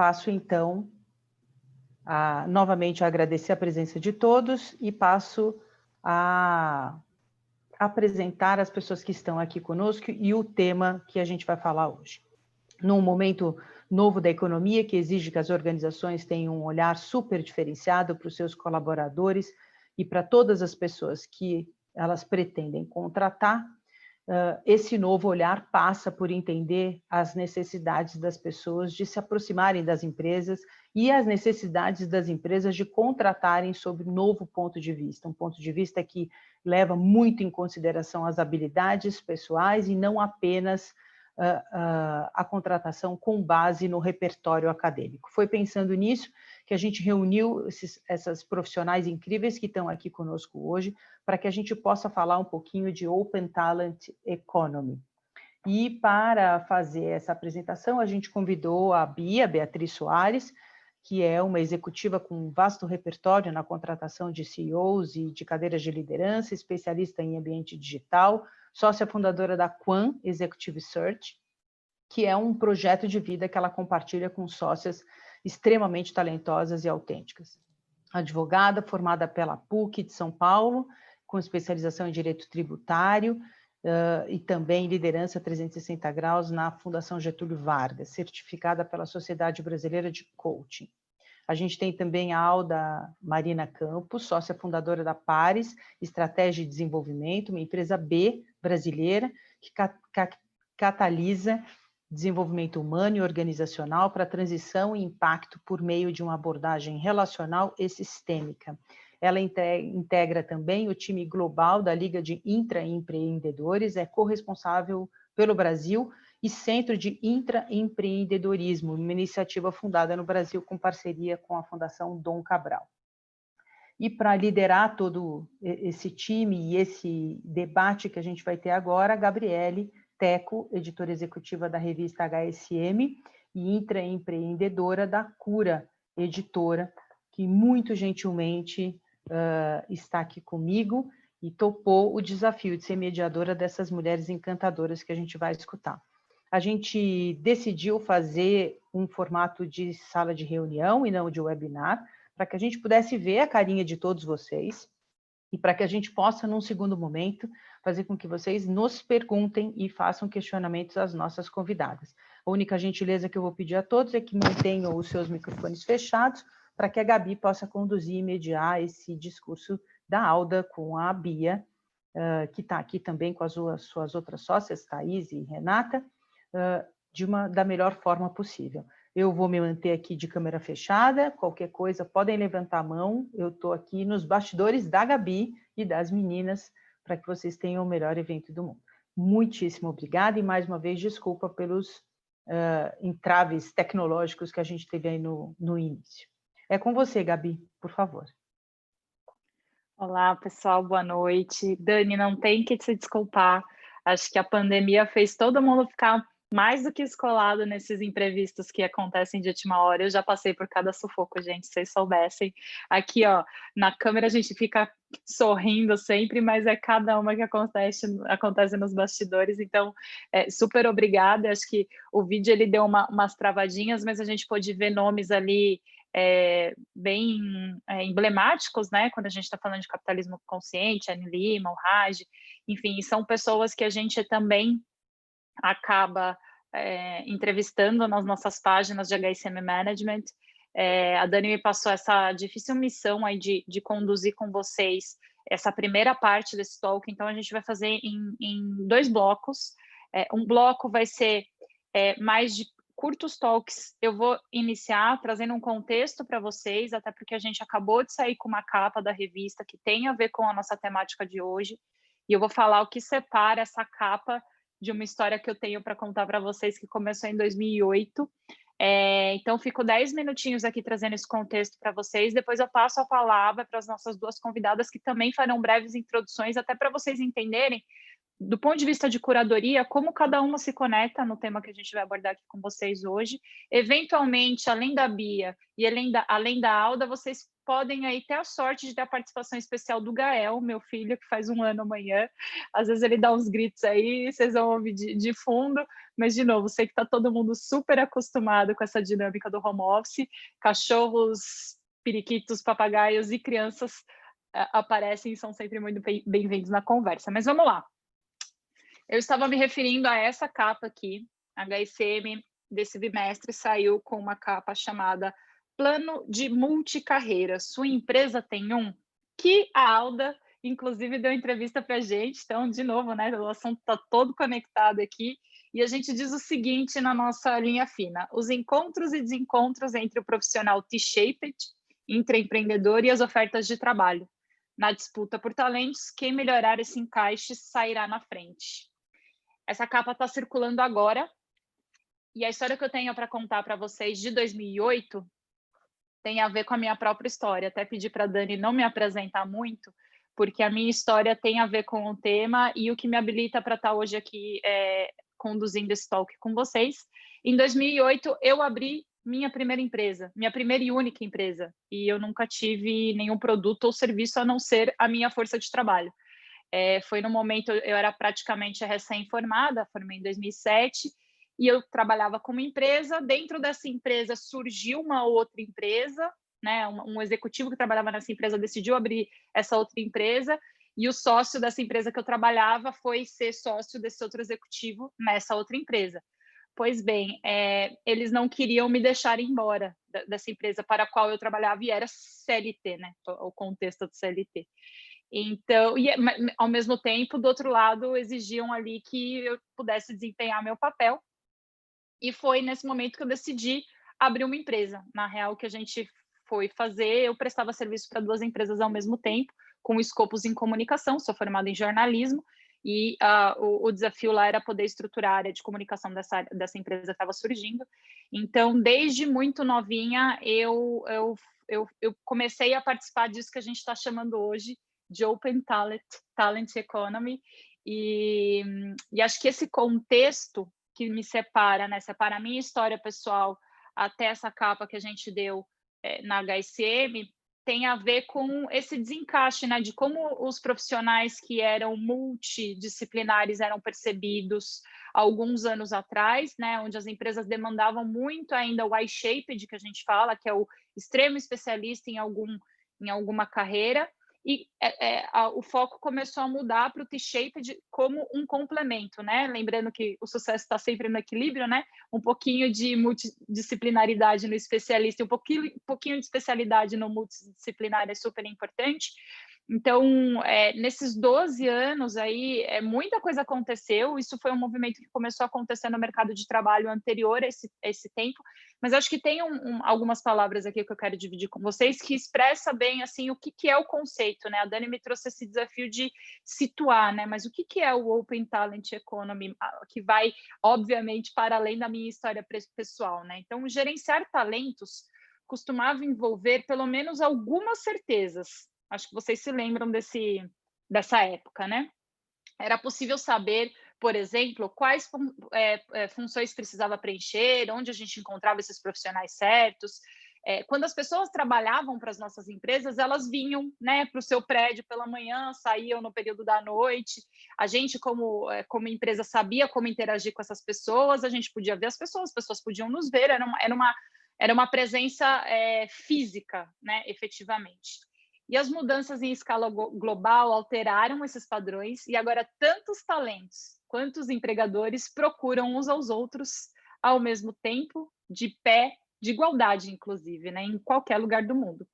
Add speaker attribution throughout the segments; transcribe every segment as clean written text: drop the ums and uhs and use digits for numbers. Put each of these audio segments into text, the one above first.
Speaker 1: passo, então, novamente a agradecer a presença de todos e passo a apresentar as pessoas que estão aqui conosco e o tema que a gente vai falar hoje. Num momento novo da economia, que exige que as organizações tenham um olhar super diferenciado para os seus colaboradores e para todas as pessoas que elas pretendem contratar, esse novo olhar passa por entender as necessidades das pessoas de se aproximarem das empresas e as necessidades das empresas de contratarem sob um novo ponto de vista, um ponto de vista que leva muito em consideração as habilidades pessoais e não apenas a contratação com base no repertório acadêmico. Foi pensando nisso que a gente reuniu essas profissionais incríveis que estão aqui conosco hoje, para que a gente possa falar um pouquinho de Open Talent Economy. E para fazer essa apresentação, a gente convidou a Beatriz Soares, que é uma executiva com um vasto repertório na contratação de CEOs e de cadeiras de liderança, especialista em ambiente digital, sócia fundadora da Quan Executive Search, que é um projeto de vida que ela compartilha com sócias extremamente talentosas e autênticas. Advogada formada pela PUC de São Paulo, com especialização em direito tributário e também liderança 360 graus na Fundação Getúlio Vargas, certificada pela Sociedade Brasileira de Coaching. A gente tem também a Alda Marina Campos, sócia fundadora da Pares Estratégia de Desenvolvimento, uma empresa B brasileira que catalisa desenvolvimento humano e organizacional para transição e impacto por meio de uma abordagem relacional e sistêmica. Ela integra também o time global da Liga de Intraempreendedores, é corresponsável pelo Brasil e Centro de Intraempreendedorismo, uma iniciativa fundada no Brasil com parceria com a Fundação Dom Cabral. E para liderar todo esse time e esse debate que a gente vai ter agora, a Gabriele Teco, editora executiva da revista HSM e intraempreendedora da Cura Editora, que muito gentilmente está aqui comigo e topou o desafio de ser mediadora dessas mulheres encantadoras que a gente vai escutar. A gente decidiu fazer um formato de sala de reunião e não de webinar, para que a gente pudesse ver a carinha de todos vocês e para que a gente possa, num segundo momento, fazer com que vocês nos perguntem e façam questionamentos às nossas convidadas. A única gentileza que eu vou pedir a todos é que mantenham os seus microfones fechados para que a Gabi possa conduzir e mediar esse discurso da Alda com a Bia, que está aqui também com as suas outras sócias, Thaís e Renata, da melhor forma possível. Eu vou me manter aqui de câmera fechada, qualquer coisa podem levantar a mão, eu estou aqui nos bastidores da Gabi e das meninas para que vocês tenham o melhor evento do mundo. Muitíssimo obrigada e mais uma vez desculpa pelos entraves tecnológicos que a gente teve aí no início. É com você, Gabi, por favor.
Speaker 2: Olá, pessoal, boa noite. Dani, não tem que se desculpar. Acho que a pandemia fez todo mundo ficar mais do que escolado nesses imprevistos que acontecem de última hora. Eu já passei por cada sufoco, gente, se vocês soubessem. Aqui, ó, na câmera a gente fica sorrindo sempre, mas é cada uma que acontece nos bastidores. Então, super obrigada. Acho que o vídeo ele deu umas travadinhas, mas a gente pôde ver nomes ali bem emblemáticos, né? Quando a gente está falando de capitalismo consciente, Anne Lima, o Raj, enfim, são pessoas que a gente também acaba entrevistando nas nossas páginas de HSM Management. A Dani me passou essa difícil missão aí de conduzir com vocês essa primeira parte desse talk, então a gente vai fazer em 2 blocos. Um bloco vai ser mais de curtos talks. Eu vou iniciar trazendo um contexto para vocês, até porque a gente acabou de sair com uma capa da revista que tem a ver com a nossa temática de hoje, e eu vou falar o que separa essa capa de uma história que eu tenho para contar para vocês, que começou em 2008. Então, fico 10 minutinhos aqui trazendo esse contexto para vocês, depois eu passo a palavra para as nossas 2 convidadas, que também farão breves introduções, até para vocês entenderem, do ponto de vista de curadoria, como cada uma se conecta no tema que a gente vai abordar aqui com vocês hoje. Eventualmente, além da Bia e além da Alda, vocês podem aí ter a sorte de ter a participação especial do Gael, meu filho, que faz 1 ano amanhã. Às vezes ele dá uns gritos aí, vocês vão ouvir de fundo, mas, de novo, sei que está todo mundo super acostumado com essa dinâmica do home office. Cachorros, periquitos, papagaios e crianças aparecem e são sempre muito bem-vindos na conversa. Mas vamos lá. Eu estava me referindo a essa capa aqui. A HSM desse bimestre saiu com uma capa chamada Plano de Multicarreira. Sua empresa tem um? Que a Alda, inclusive, deu entrevista para a gente. Então, de novo, né, o assunto está todo conectado aqui. E a gente diz o seguinte na nossa linha fina: os encontros e desencontros entre o profissional T-shaped, intraempreendedor, e as ofertas de trabalho. Na disputa por talentos, quem melhorar esse encaixe sairá na frente. Essa capa está circulando agora, e a história que eu tenho para contar para vocês de 2008 tem a ver com a minha própria história. Até pedi para a Dani não me apresentar muito, porque a minha história tem a ver com o tema e o que me habilita para estar hoje aqui conduzindo esse talk com vocês. Em 2008, eu abri minha primeira empresa, minha primeira e única empresa, e eu nunca tive nenhum produto ou serviço a não ser a minha força de trabalho. Foi no momento, eu era praticamente recém-formada, formei em 2007, e eu trabalhava com uma empresa. Dentro dessa empresa surgiu uma outra empresa, né? Um executivo que trabalhava nessa empresa decidiu abrir essa outra empresa, e o sócio dessa empresa que eu trabalhava foi ser sócio desse outro executivo nessa outra empresa. Pois bem, eles não queriam me deixar ir embora dessa empresa para a qual eu trabalhava, e era CLT, né? O contexto do CLT. Então, e ao mesmo tempo, do outro lado, exigiam ali que eu pudesse desempenhar meu papel. E foi nesse momento que eu decidi abrir uma empresa. Na real, o que a gente foi fazer, eu prestava serviço para 2 empresas ao mesmo tempo, com escopos em comunicação. Sou formada em jornalismo, e o desafio lá era poder estruturar a área de comunicação dessa empresa que estava surgindo. Então, desde muito novinha, eu comecei a participar disso que a gente está chamando hoje de Open Talent Economy, e acho que esse contexto que me separa, né, separa a minha história pessoal até essa capa que a gente deu na HSM, tem a ver com esse desencaixe, né, de como os profissionais que eram multidisciplinares eram percebidos alguns anos atrás, né, onde as empresas demandavam muito ainda o Y-shaped, que a gente fala, que é o extremo especialista em alguma carreira, e o foco começou a mudar para o T-shaped como um complemento, né? Lembrando que o sucesso está sempre no equilíbrio, né? Um pouquinho de multidisciplinaridade no especialista e um pouquinho de especialidade no multidisciplinar é super importante. Então, nesses 12 anos aí, muita coisa aconteceu. Isso foi um movimento que começou a acontecer no mercado de trabalho anterior a esse tempo, mas acho que tem algumas palavras aqui que eu quero dividir com vocês que expressa bem assim o que é o conceito, né? A Dani me trouxe esse desafio de situar, né? Mas o que é o Open Talent Economy, que vai, obviamente, para além da minha história pessoal, né? Então, gerenciar talentos costumava envolver pelo menos algumas certezas. Acho que vocês se lembram dessa época, né? Era possível saber, por exemplo, quais funções precisava preencher, onde a gente encontrava esses profissionais certos. Quando as pessoas trabalhavam para as nossas empresas, elas vinham, né, para o seu prédio pela manhã, saíam no período da noite. A gente, como empresa, sabia como interagir com essas pessoas, a gente podia ver as pessoas podiam nos ver, era uma presença física, né, efetivamente. E as mudanças em escala global alteraram esses padrões, e agora tantos talentos quanto os empregadores procuram uns aos outros ao mesmo tempo, de pé, de igualdade, inclusive, né, em qualquer lugar do mundo.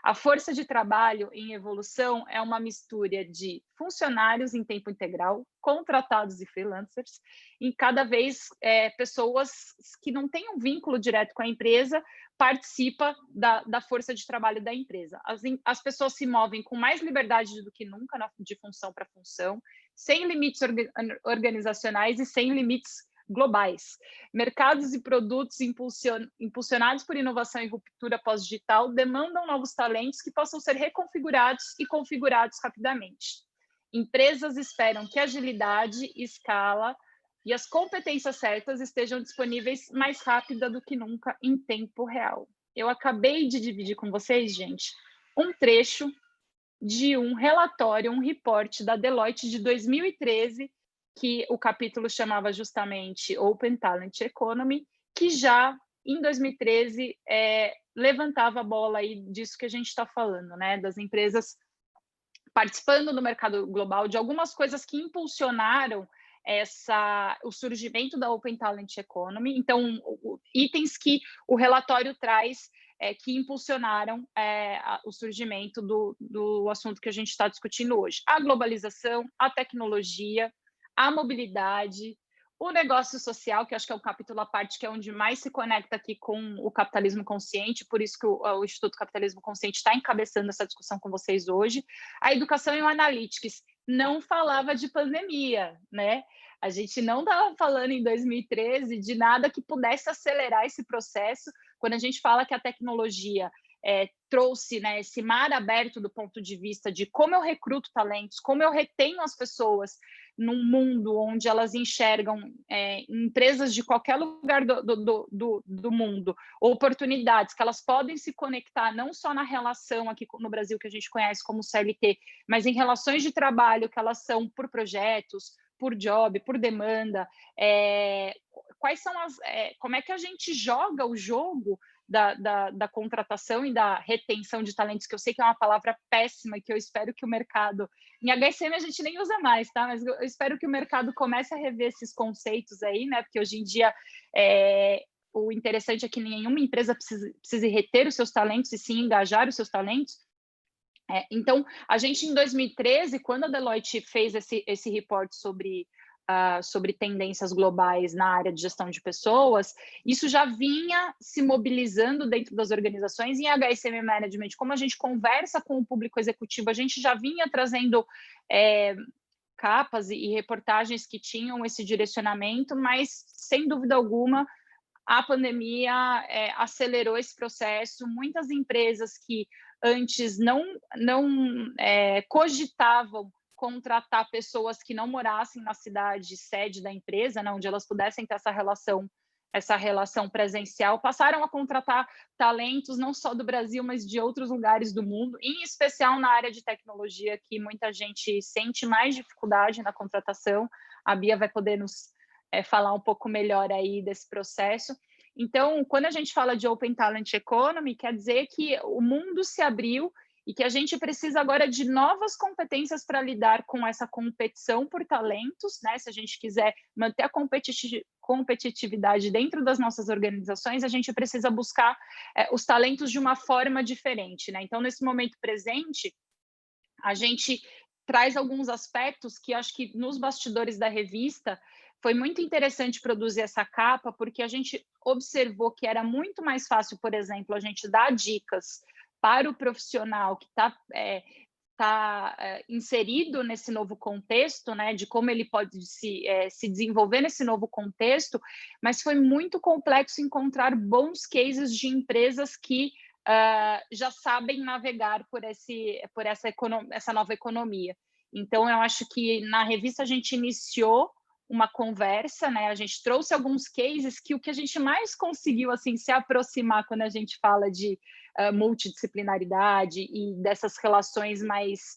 Speaker 2: A força de trabalho em evolução é uma mistura de funcionários em tempo integral, contratados e freelancers, e cada vez pessoas que não têm um vínculo direto com a empresa participa da força de trabalho da empresa. As pessoas se movem com mais liberdade do que nunca, de função para função, sem limites organizacionais e sem limites globais. Mercados e produtos impulsionados por inovação e ruptura pós-digital demandam novos talentos que possam ser reconfigurados e configurados rapidamente. Empresas esperam que agilidade, escala e as competências certas estejam disponíveis mais rápida do que nunca em tempo real. Eu acabei de dividir com vocês, gente, um trecho de um relatório, um report da Deloitte de 2013, que o capítulo chamava justamente Open Talent Economy, que já em 2013 levantava a bola aí disso que a gente está falando, né? Das empresas participando do mercado global, de algumas coisas que impulsionaram o surgimento da Open Talent Economy. Então, itens que o relatório traz que impulsionaram o surgimento do assunto que a gente está discutindo hoje. A globalização, a tecnologia, a mobilidade, o negócio social, que acho que é um capítulo à parte, que é onde mais se conecta aqui com o capitalismo consciente, por isso que o Instituto Capitalismo Consciente está encabeçando essa discussão com vocês hoje. A educação e o analytics não falava de pandemia, né? A gente não estava falando em 2013 de nada que pudesse acelerar esse processo. Quando a gente fala que a tecnologia trouxe, né, esse mar aberto do ponto de vista de como eu recruto talentos, como eu retenho as pessoas num mundo onde elas enxergam empresas de qualquer lugar do mundo, oportunidades que elas podem se conectar não só na relação aqui no Brasil que a gente conhece como CLT, mas em relações de trabalho que elas são por projetos, por job, por demanda, quais são como é que a gente joga o jogo da contratação e da retenção de talentos, que eu sei que é uma palavra péssima e que eu espero que o mercado... Em HSM a gente nem usa mais, tá? Mas eu espero que o mercado comece a rever esses conceitos aí, né? Porque hoje em dia o interessante é que nenhuma empresa precise reter os seus talentos e sim engajar os seus talentos. Então, a gente em 2013, quando a Deloitte fez esse report sobre tendências globais na área de gestão de pessoas, isso já vinha se mobilizando dentro das organizações. Em HSM Management, como a gente conversa com o público executivo, a gente já vinha trazendo capas e reportagens que tinham esse direcionamento, mas, sem dúvida alguma, a pandemia acelerou esse processo. Muitas empresas que antes não cogitavam contratar pessoas que não morassem na cidade sede da empresa, né, onde elas pudessem ter essa relação presencial, passaram a contratar talentos não só do Brasil, mas de outros lugares do mundo, em especial na área de tecnologia, que muita gente sente mais dificuldade na contratação. A Bia vai poder nos falar um pouco melhor aí desse processo. Então, quando a gente fala de Open Talent Economy, quer dizer que o mundo se abriu e que a gente precisa agora de novas competências para lidar com essa competição por talentos, né? Se a gente quiser manter a competitividade dentro das nossas organizações, a gente precisa buscar os talentos de uma forma diferente, né? Então, nesse momento presente, a gente traz alguns aspectos que acho que nos bastidores da revista foi muito interessante produzir essa capa, porque a gente observou que era muito mais fácil, por exemplo, a gente dar dicas para o profissional que está inserido nesse novo contexto, né, de como ele pode se desenvolver nesse novo contexto, mas foi muito complexo encontrar bons cases de empresas que já sabem navegar por essa nova economia. Então, eu acho que na revista a gente iniciou uma conversa, né? A gente trouxe alguns cases que o que a gente mais conseguiu assim se aproximar quando a gente fala de multidisciplinaridade e dessas relações mais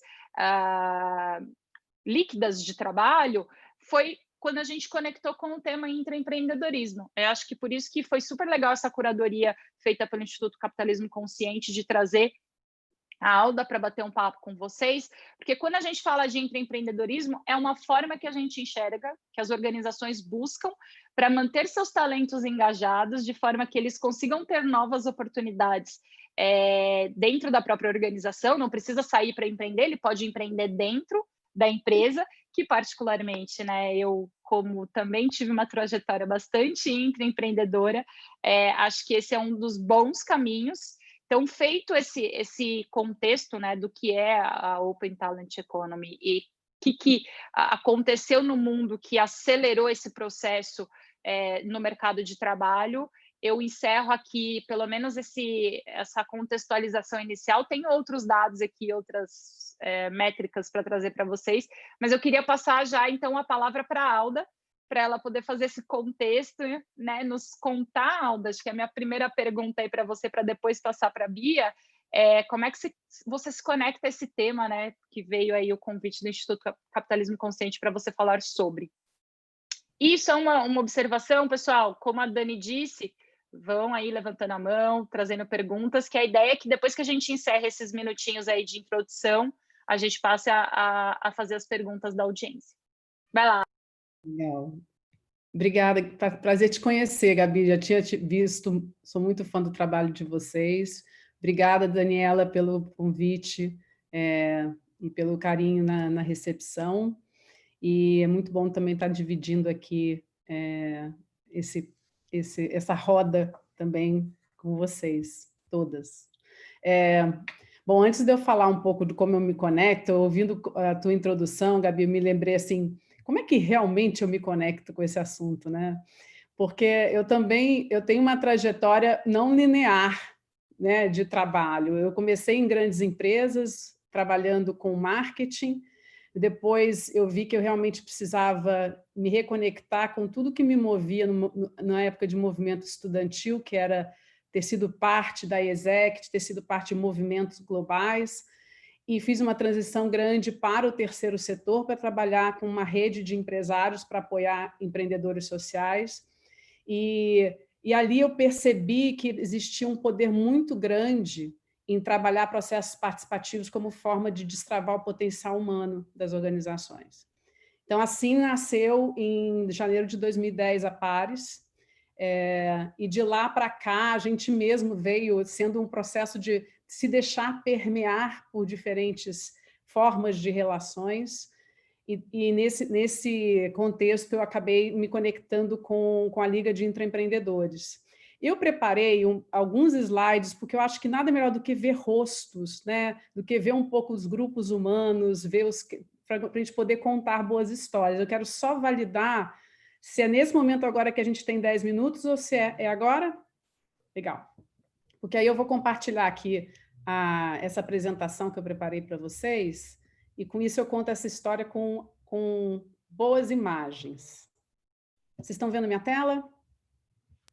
Speaker 2: líquidas de trabalho foi quando a gente conectou com o tema intraempreendedorismo. Eu acho que por isso que foi super legal essa curadoria feita pelo Instituto Capitalismo Consciente de trazer a Alda para bater um papo com vocês, porque quando a gente fala de intraempreendedorismo, é uma forma que a gente enxerga, que as organizações buscam para manter seus talentos engajados, de forma que eles consigam ter novas oportunidades dentro da própria organização, não precisa sair para empreender, ele pode empreender dentro da empresa, que particularmente, né, eu, como também tive uma trajetória bastante intraempreendedora, acho que esse é um dos bons caminhos. Então, feito esse contexto, né, do que é a Open Talent Economy e o que aconteceu no mundo que acelerou esse processo no mercado de trabalho, eu encerro aqui, pelo menos essa contextualização inicial. Tem outros dados aqui, outras métricas para trazer para vocês, mas eu queria passar já, então, a palavra para a Alda, para ela poder fazer esse contexto, né, nos contar, Alda, acho que a minha primeira pergunta aí para você, para depois passar para a Bia, como é que você se conecta a esse tema, né, que veio aí o convite do Instituto Capitalismo Consciente para você falar sobre. Isso é uma observação, pessoal, como a Dani disse, vão aí levantando a mão, trazendo perguntas, que a ideia é que depois que a gente encerra esses minutinhos aí de introdução, a gente passe a fazer as perguntas da audiência. Vai lá.
Speaker 3: Legal. Obrigada, prazer te conhecer, Gabi, já tinha te visto, sou muito fã do trabalho de vocês. Obrigada, Daniela, pelo convite e pelo carinho na recepção. E é muito bom também estar dividindo aqui essa roda também com vocês, todas. Bom, antes de eu falar um pouco de como eu me conecto, ouvindo a tua introdução, Gabi, eu me lembrei assim, como é que realmente eu me conecto com esse assunto, né? Porque eu tenho uma trajetória não linear, né, de trabalho. Eu comecei em grandes empresas, trabalhando com marketing, depois eu vi que eu realmente precisava me reconectar com tudo que me movia na época de movimento estudantil, que era ter sido parte da ESEC, ter sido parte de movimentos globais, e fiz uma transição grande para o terceiro setor, para trabalhar com uma rede de empresários para apoiar empreendedores sociais. E ali eu percebi que existia um poder muito grande em trabalhar processos participativos como forma de destravar o potencial humano das organizações. Então, assim nasceu, em janeiro de 2010, a Pares, e de lá para cá a gente mesmo veio sendo um processo de se deixar permear por diferentes formas de relações, e nesse contexto eu acabei me conectando com a Liga de Intraempreendedores. Eu preparei alguns slides, porque eu acho que nada melhor do que ver rostos, né? Do que ver um pouco os grupos humanos, para a gente poder contar boas histórias. Eu quero só validar se é nesse momento agora que a gente tem 10 minutos ou se é agora. Legal. Porque aí eu vou compartilhar aqui essa apresentação que eu preparei para vocês, e com isso eu conto essa história com boas imagens. Vocês estão vendo minha tela?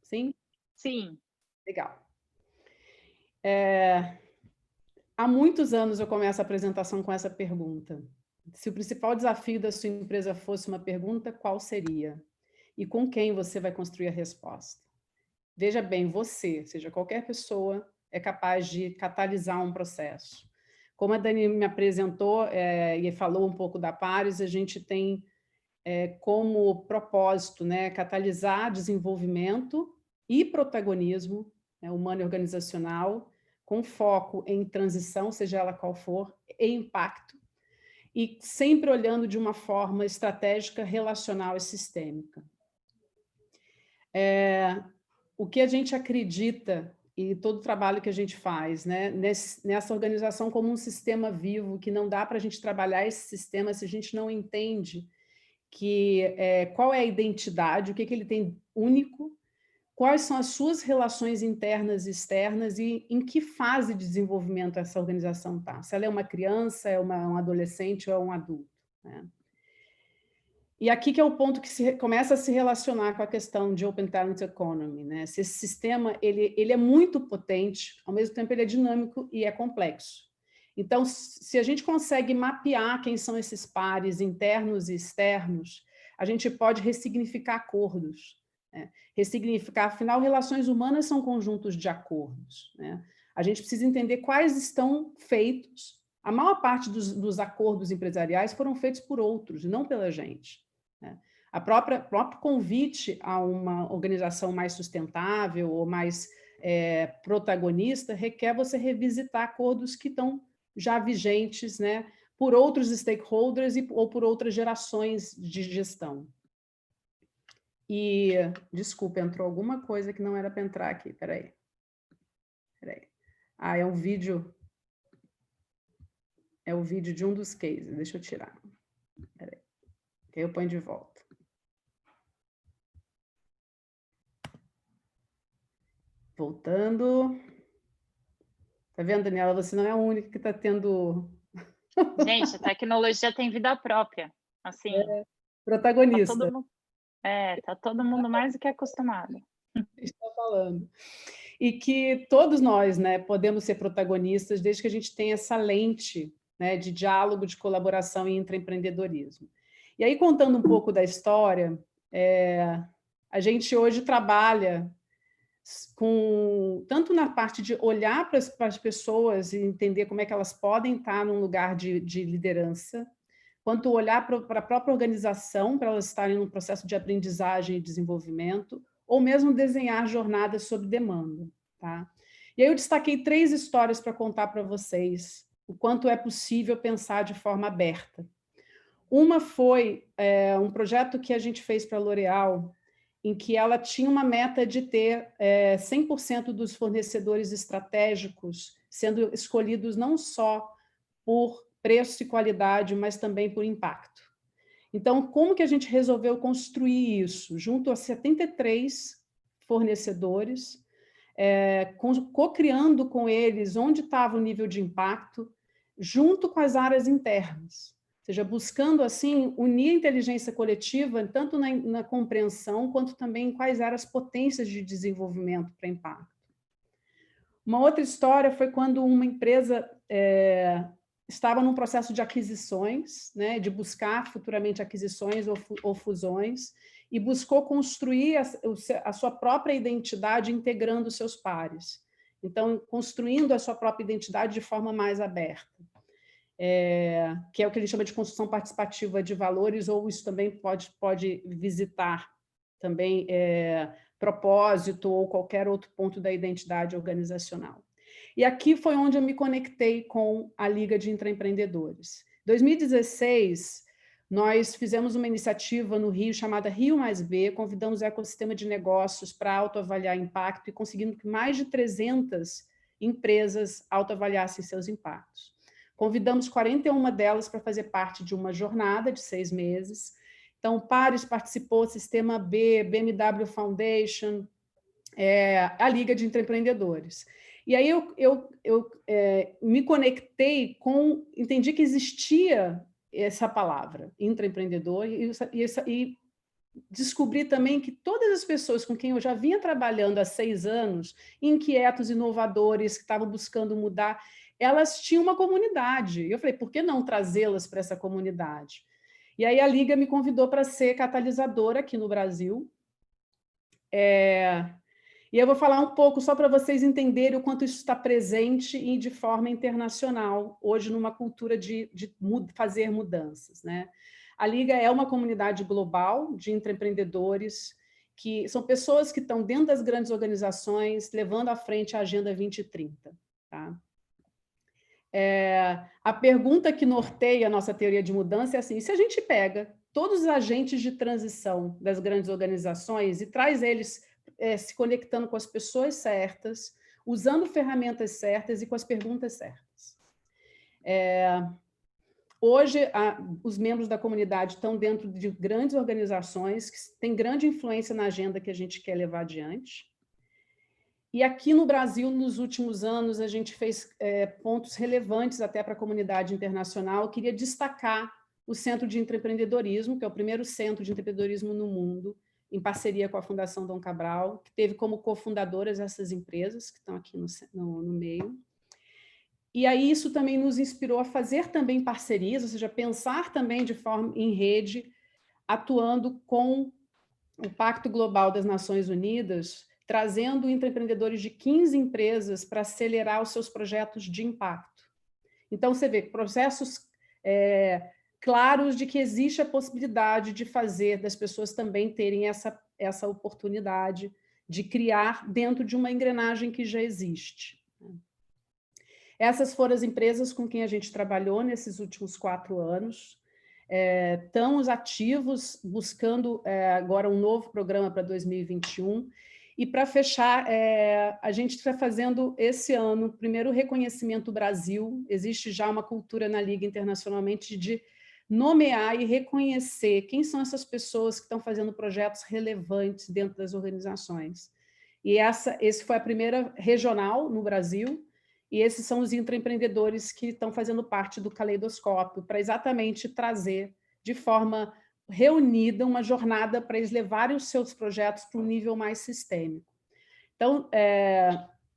Speaker 3: Sim?
Speaker 2: Sim.
Speaker 3: Legal. Há muitos anos eu começo a apresentação com essa pergunta. Se o principal desafio da sua empresa fosse uma pergunta, qual seria? E com quem você vai construir a resposta? Veja bem, você, seja qualquer pessoa, é capaz de catalisar um processo. Como a Dani me apresentou e falou um pouco da Pares, a gente tem como propósito, né, catalisar desenvolvimento e protagonismo, né, humano e organizacional, com foco em transição, seja ela qual for, e impacto, e sempre olhando de uma forma estratégica, relacional e sistêmica. O que a gente acredita e todo o trabalho que a gente faz, né, nessa organização como um sistema vivo, que não dá para a gente trabalhar esse sistema se a gente não entende qual é a identidade, o que ele tem único, quais são as suas relações internas e externas e em que fase de desenvolvimento essa organização está. Se ela é uma criança, é um adolescente ou é um adulto, né? E aqui que é o ponto que começa a se relacionar com a questão de Open Talent Economy, né? Se esse sistema ele é muito potente, ao mesmo tempo ele é dinâmico e é complexo. Então, se a gente consegue mapear quem são esses pares internos e externos, a gente pode ressignificar acordos, né? Ressignificar, afinal, relações humanas são conjuntos de acordos, né? A gente precisa entender quais estão feitos. A maior parte dos acordos empresariais foram feitos por outros, não pela gente, né? O próprio convite a uma organização mais sustentável ou mais protagonista requer você revisitar acordos que estão já vigentes, né, por outros stakeholders ou por outras gerações de gestão. E, desculpa, entrou alguma coisa que não era para entrar aqui, peraí. É um vídeo... É o vídeo de um dos cases, deixa eu tirar. Peraí. Que aí eu ponho de volta. Voltando. Tá vendo, Daniela? Você não é a única que está tendo...
Speaker 2: Gente, a tecnologia tem vida própria. Assim,
Speaker 3: protagonista.
Speaker 2: Tá todo mundo mais do que acostumado.
Speaker 3: Está falando. e que todos nós, né, podemos ser protagonistas desde que a gente tenha essa lente, né, de diálogo, de colaboração e intraempreendedorismo. E aí, contando um pouco da história, a gente hoje trabalha tanto na parte de olhar para as pessoas e entender como é que elas podem estar num lugar de liderança, quanto olhar para a própria organização, para elas estarem num processo de aprendizagem e desenvolvimento, ou mesmo desenhar jornadas sob demanda. Tá? E aí eu destaquei 3 histórias para contar para vocês o quanto é possível pensar de forma aberta. Uma foi um projeto que a gente fez para a L'Oréal, em que ela tinha uma meta de ter 100% dos fornecedores estratégicos sendo escolhidos não só por preço e qualidade, mas também por impacto. Então, como que a gente resolveu construir isso? Junto a 73 fornecedores, co-criando com eles onde estava o nível de impacto, junto com as áreas internas. Ou seja, buscando, assim, unir a inteligência coletiva, tanto na compreensão, quanto também em quais eram as potências de desenvolvimento para impacto. Uma outra história foi quando uma empresa estava num processo de aquisições, né, de buscar futuramente aquisições ou fusões, e buscou construir a sua própria identidade integrando seus pares. Então, construindo a sua própria identidade de forma mais aberta. Que é o que ele chama de construção participativa de valores, ou isso também pode visitar também propósito ou qualquer outro ponto da identidade organizacional. E aqui foi onde eu me conectei com a Liga de Intraempreendedores. Em 2016, nós fizemos uma iniciativa no Rio chamada Rio+B, convidamos o ecossistema de negócios para autoavaliar impacto e conseguimos que mais de 300 empresas autoavaliassem seus impactos. Convidamos 41 delas para fazer parte de uma jornada de 6 meses. Então, o Pares participou, Sistema B, BMW Foundation, a Liga de Intraempreendedores. E aí eu me conectei entendi que existia essa palavra, intraempreendedor, e descobri também que todas as pessoas com quem eu já vinha trabalhando há 6 anos, inquietos, inovadores, que estavam buscando mudar, elas tinham uma comunidade. E eu falei, por que não trazê-las para essa comunidade? E aí a Liga me convidou para ser catalisadora aqui no Brasil. E eu vou falar um pouco só para vocês entenderem o quanto isso está presente e de forma internacional, hoje numa cultura de fazer mudanças, né? A Liga é uma comunidade global de intraempreendedores, que são pessoas que estão dentro das grandes organizações, levando à frente a Agenda 2030. Tá? A pergunta que norteia a nossa teoria de mudança é assim, se a gente pega todos os agentes de transição das grandes organizações e traz eles se conectando com as pessoas certas, usando ferramentas certas e com as perguntas certas. Hoje, os membros da comunidade estão dentro de grandes organizações que têm grande influência na agenda que a gente quer levar adiante. E aqui no Brasil, nos últimos anos, a gente fez pontos relevantes até para a comunidade internacional. Eu queria destacar o Centro de Intraempreendedorismo, que é o primeiro centro de empreendedorismo no mundo, em parceria com a Fundação Dom Cabral, que teve como cofundadoras essas empresas que estão aqui no meio. E aí isso também nos inspirou a fazer também parcerias, ou seja, pensar também de forma em rede, atuando com o Pacto Global das Nações Unidas, trazendo intraempreendedores de 15 empresas para acelerar os seus projetos de impacto. Então, você vê processos claros de que existe a possibilidade de fazer das pessoas também terem essa oportunidade de criar dentro de uma engrenagem que já existe. Essas foram as empresas com quem a gente trabalhou nesses últimos 4 anos. Estamos ativos, buscando agora um novo programa para 2021. E, para fechar, a gente está fazendo esse ano o primeiro reconhecimento Brasil. Existe já uma cultura na Liga internacionalmente de nomear e reconhecer quem são essas pessoas que estão fazendo projetos relevantes dentro das organizações. E esse foi a primeira regional no Brasil, e esses são os intraempreendedores que estão fazendo parte do caleidoscópio, para exatamente trazer de forma reunida uma jornada para eles levarem os seus projetos para um nível mais sistêmico. Então,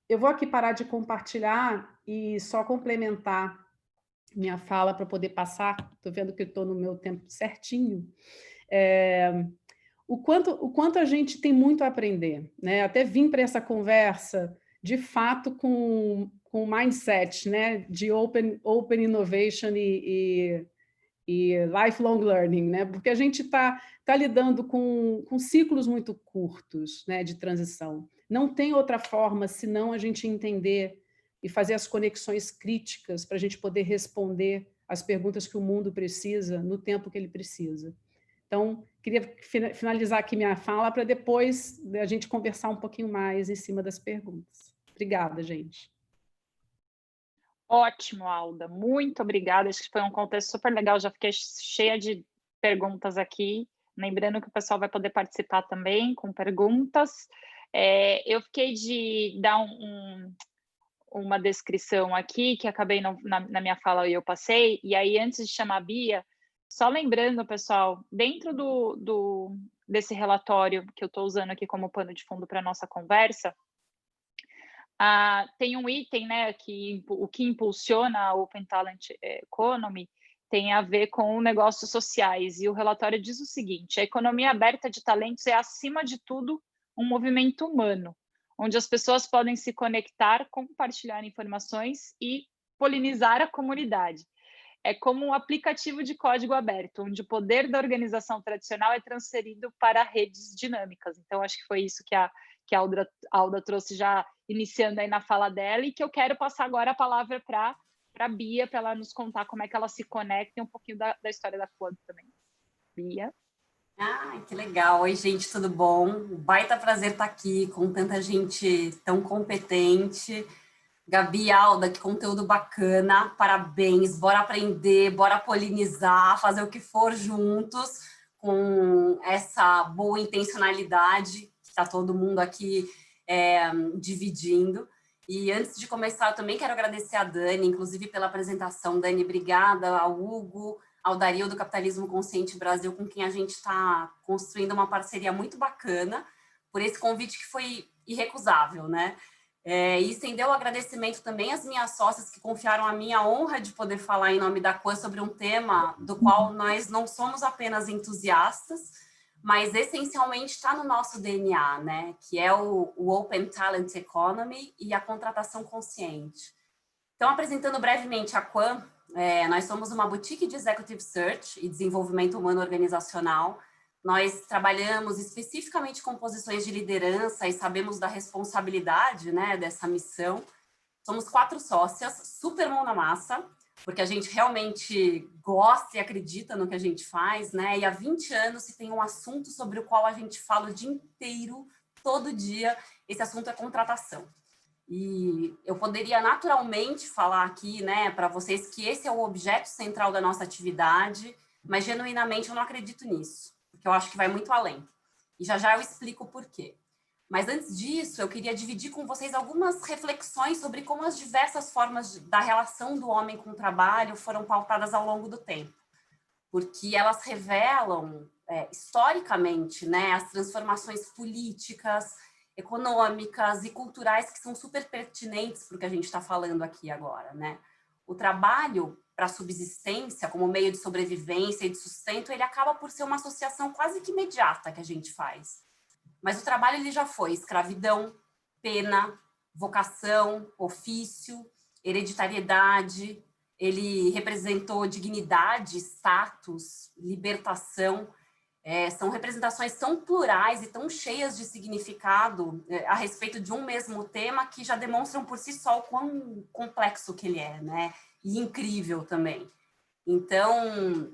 Speaker 3: eu vou aqui parar de compartilhar e só complementar minha fala para poder passar. Estou vendo que estou no meu tempo certinho. O quanto a gente tem muito a aprender, né? Até vim para essa conversa, de fato, com o mindset, né? De open innovation e lifelong learning, né? Porque a gente está lidando com ciclos muito curtos, né, de transição. Não tem outra forma senão a gente entender e fazer as conexões críticas para a gente poder responder as perguntas que o mundo precisa no tempo que ele precisa. Então, queria finalizar aqui minha fala para depois a gente conversar um pouquinho mais em cima das perguntas. Obrigada, gente.
Speaker 2: Ótimo, Alda. Muito obrigada. Acho que foi um contexto super legal. Já fiquei cheia de perguntas aqui. Lembrando que o pessoal vai poder participar também com perguntas. Eu fiquei de dar uma descrição aqui, que acabei na minha fala e eu passei. E aí, antes de chamar a Bia, só lembrando, pessoal, dentro desse relatório que eu estou usando aqui como pano de fundo para a nossa conversa, tem um item, né, que o que impulsiona a Open Talent Economy tem a ver com negócios sociais, e o relatório diz o seguinte: a economia aberta de talentos é, acima de tudo, um movimento humano, onde as pessoas podem se conectar, compartilhar informações e polinizar a comunidade. É como um aplicativo de código aberto, onde o poder da organização tradicional é transferido para redes dinâmicas. Então, acho que foi isso que a Alda trouxe já iniciando aí na fala dela, e que eu quero passar agora a palavra para a Bia, para ela nos contar como é que ela se conecta e um pouquinho da história da Quanto também. Bia?
Speaker 4: Que legal. Oi, gente, tudo bom? Um baita prazer estar aqui com tanta gente tão competente. Gabi, Alda, que conteúdo bacana, parabéns, bora aprender, bora polinizar, fazer o que for juntos, com essa boa intencionalidade que está todo mundo aqui dividindo. E antes de começar, eu também quero agradecer a Dani, inclusive pela apresentação. Dani, obrigada, ao Hugo, ao Dario do Capitalismo Consciente Brasil, com quem a gente está construindo uma parceria muito bacana, por esse convite que foi irrecusável, né? E estender o agradecimento também às minhas sócias que confiaram a minha honra de poder falar em nome da Quan sobre um tema do qual nós não somos apenas entusiastas, mas essencialmente está no nosso DNA, né? Que é o Open Talent Economy e a contratação consciente. Então, apresentando brevemente a Quan, nós somos uma boutique de Executive Search e desenvolvimento humano organizacional. Nós trabalhamos especificamente com posições de liderança e sabemos da responsabilidade, né, dessa missão. Somos 4 sócias, super mão na massa, porque a gente realmente gosta e acredita no que a gente faz, né? E há 20 anos se tem um assunto sobre o qual a gente fala o dia inteiro, todo dia, esse assunto é contratação. E eu poderia naturalmente falar aqui, né, para vocês que esse é o objeto central da nossa atividade, mas genuinamente eu não acredito nisso, porque eu acho que vai muito além. E já eu explico o porquê. Mas antes disso, eu queria dividir com vocês algumas reflexões sobre como as diversas formas da relação do homem com o trabalho foram pautadas ao longo do tempo. Porque elas revelam, historicamente, né, as transformações políticas, econômicas e culturais que são super pertinentes para o que a gente está falando aqui agora, né? O trabalho para subsistência, como meio de sobrevivência e de sustento, ele acaba por ser uma associação quase que imediata que a gente faz. Mas o trabalho ele já foi escravidão, pena, vocação, ofício, hereditariedade, ele representou dignidade, status, libertação. São representações tão plurais e tão cheias de significado a respeito de um mesmo tema que já demonstram por si só o quão complexo que ele é, né? E incrível também. Então,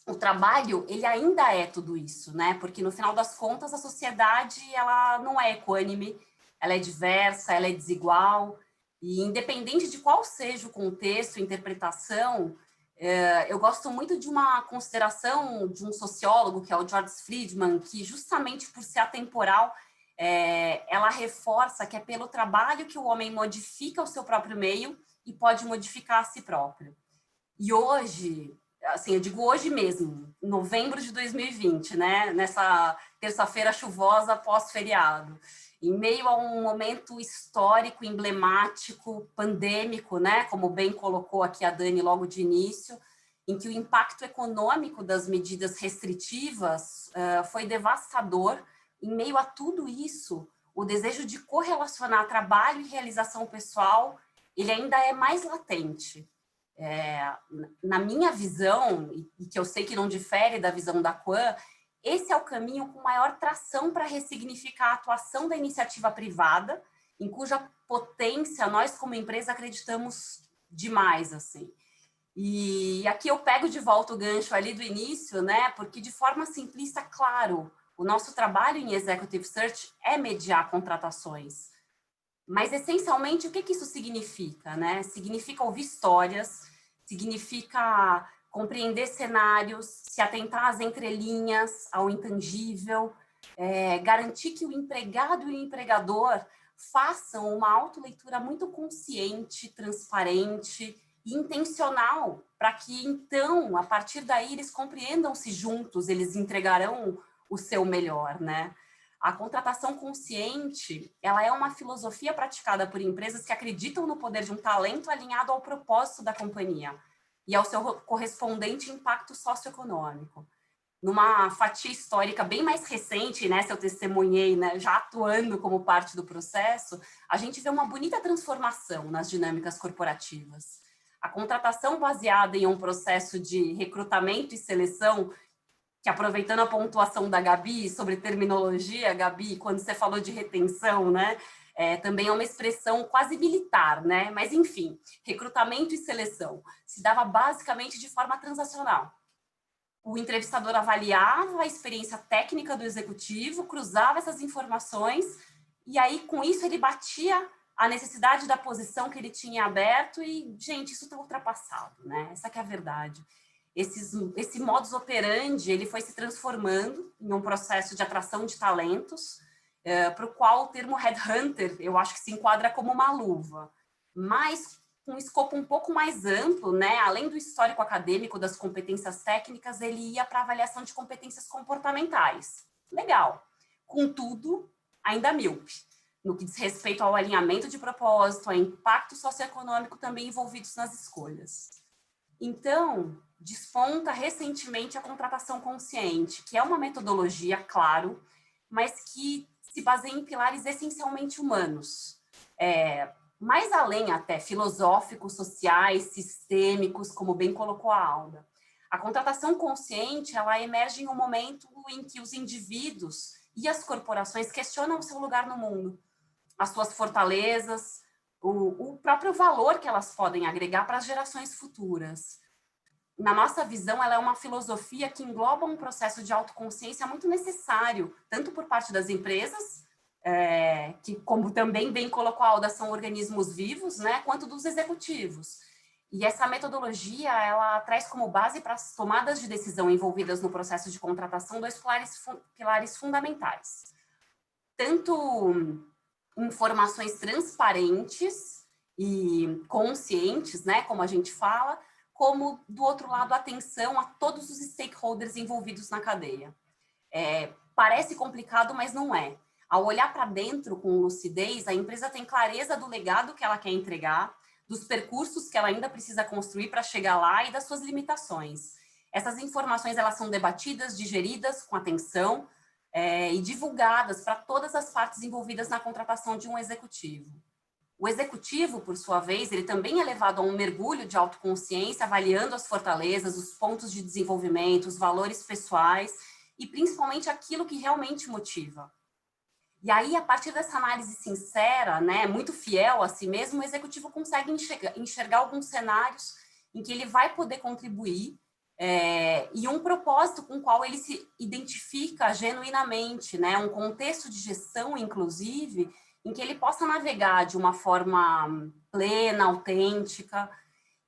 Speaker 4: o trabalho, ele ainda é tudo isso, né? Porque, no final das contas, a sociedade, ela não é equânime, ela é diversa, ela é desigual, e independente de qual seja o contexto, a interpretação, eu gosto muito de uma consideração de um sociólogo, que é o George Friedman, que justamente por ser atemporal, ela reforça que é pelo trabalho que o homem modifica o seu próprio meio e pode modificar a si próprio. E hoje, assim, eu digo hoje mesmo, novembro de 2020, né? Nessa terça-feira chuvosa pós-feriado, Em meio a um momento histórico, emblemático, pandêmico, né? Como bem colocou aqui a Dani logo de início, em que o impacto econômico das medidas restritivas foi devastador. Em meio a tudo isso, o desejo de correlacionar trabalho e realização pessoal, ele ainda é mais latente. Na minha visão, e que eu sei que não difere da visão da Quan, esse é o caminho com maior tração para ressignificar a atuação da iniciativa privada, em cuja potência nós, como empresa, acreditamos demais, assim. E aqui eu pego de volta o gancho ali do início, né? Porque, de forma simplista, claro, o nosso trabalho em Executive Search é mediar contratações. Mas, essencialmente, o que isso significa, né? Significa ouvir histórias, significa compreender cenários, se atentar às entrelinhas, ao intangível, garantir que o empregado e o empregador façam uma autoleitura muito consciente, transparente e intencional, para que, então, a partir daí, eles compreendam-se juntos, eles entregarão o seu melhor, né? A contratação consciente, ela é uma filosofia praticada por empresas que acreditam no poder de um talento alinhado ao propósito da companhia e ao seu correspondente impacto socioeconômico. Numa fatia histórica bem mais recente, né, se eu testemunhei, né, já atuando como parte do processo, a gente vê uma bonita transformação nas dinâmicas corporativas. A contratação baseada em um processo de recrutamento e seleção, que, aproveitando a pontuação da Gabi sobre terminologia, Gabi, quando você falou de retenção, né, também é uma expressão quase militar, né? Mas, enfim, recrutamento e seleção se dava basicamente de forma transacional. O entrevistador avaliava a experiência técnica do executivo, cruzava essas informações e aí, com isso, ele batia a necessidade da posição que ele tinha aberto e, gente, isso está ultrapassado, né? Essa que é a verdade. Esse modus operandi, ele foi se transformando em um processo de atração de talentos, para o qual o termo headhunter, eu acho que se enquadra como uma luva, mas com um escopo um pouco mais amplo, né? Além do histórico acadêmico das competências técnicas, ele ia para a avaliação de competências comportamentais. Legal. Contudo, ainda míope, no que diz respeito ao alinhamento de propósito, ao impacto socioeconômico também envolvidos nas escolhas. Então, desponta recentemente a contratação consciente, que é uma metodologia, claro, mas que se baseia em pilares essencialmente humanos, mais além até filosóficos, sociais, sistêmicos, como bem colocou a Alda. A contratação consciente, ela emerge em um momento em que os indivíduos e as corporações questionam o seu lugar no mundo, as suas fortalezas, o próprio valor que elas podem agregar para as gerações futuras. Na nossa visão, ela é uma filosofia que engloba um processo de autoconsciência muito necessário, tanto por parte das empresas, que, como também bem colocou a Alda, são organismos vivos, né, quanto dos executivos. E essa metodologia, ela traz como base para as tomadas de decisão envolvidas no processo de contratação dois pilares fundamentais. Tanto informações transparentes e conscientes, né, como a gente fala, como, do outro lado, atenção a todos os stakeholders envolvidos na cadeia. Parece complicado, mas não é. Ao olhar para dentro com lucidez, a empresa tem clareza do legado que ela quer entregar, dos percursos que ela ainda precisa construir para chegar lá e das suas limitações. Essas informações, elas são debatidas, digeridas com atenção e divulgadas para todas as partes envolvidas na contratação de um executivo. O executivo, por sua vez, ele também é levado a um mergulho de autoconsciência, avaliando as fortalezas, os pontos de desenvolvimento, os valores pessoais e, principalmente, aquilo que realmente motiva. E aí, a partir dessa análise sincera, né, muito fiel a si mesmo, o executivo consegue enxergar alguns cenários em que ele vai poder contribuir e um propósito com o qual ele se identifica genuinamente, né, um contexto de gestão, inclusive, em que ele possa navegar de uma forma plena, autêntica,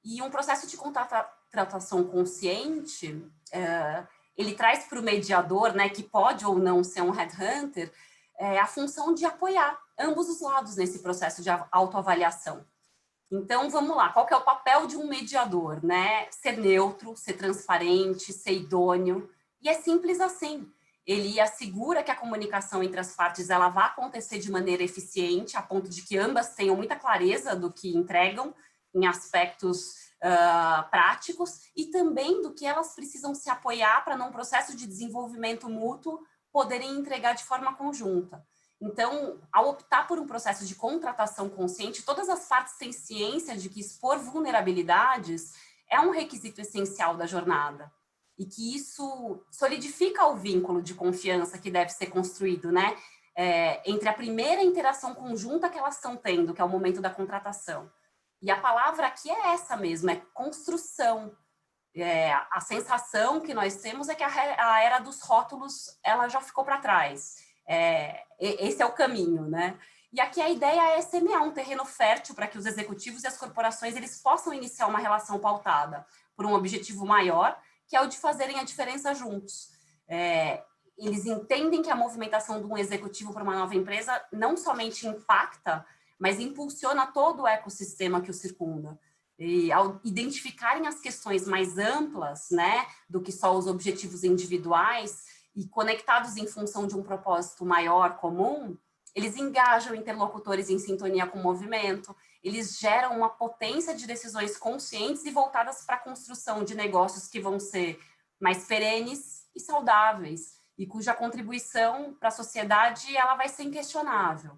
Speaker 4: e um processo de contratação consciente, ele traz para o mediador, né, que pode ou não ser um headhunter, a função de apoiar ambos os lados nesse processo de autoavaliação. Então, vamos lá, qual que é o papel de um mediador, né? Ser neutro, ser transparente, ser idôneo, e é simples assim. ele assegura que a comunicação entre as partes ela vai acontecer de maneira eficiente, a ponto de que ambas tenham muita clareza do que entregam em aspectos práticos e também do que elas precisam se apoiar para, num processo de desenvolvimento mútuo, poderem entregar de forma conjunta. Então, ao optar por um processo de contratação consciente, todas as partes têm ciência de que expor vulnerabilidades é um requisito essencial da jornada e que isso solidifica o vínculo de confiança que deve ser construído, né? Entre a primeira interação conjunta que elas estão tendo, que é o momento da contratação. E a palavra aqui é essa mesmo, é construção. A sensação que nós temos é que a era dos rótulos ela já ficou para trás. Esse é o caminho, né? E aqui a ideia é semear um terreno fértil para que os executivos e as corporações eles possam iniciar uma relação pautada por um objetivo maior, que é o de fazerem a diferença juntos. Eles entendem que a movimentação de um executivo para uma nova empresa não somente impacta, mas impulsiona todo o ecossistema que o circunda. E ao identificarem as questões mais amplas, né, do que só os objetivos individuais e conectados em função de um propósito maior comum, eles engajam interlocutores em sintonia com o movimento, eles geram uma potência de decisões conscientes e voltadas para a construção de negócios que vão ser mais perenes e saudáveis, e cuja contribuição para a sociedade ela vai ser inquestionável.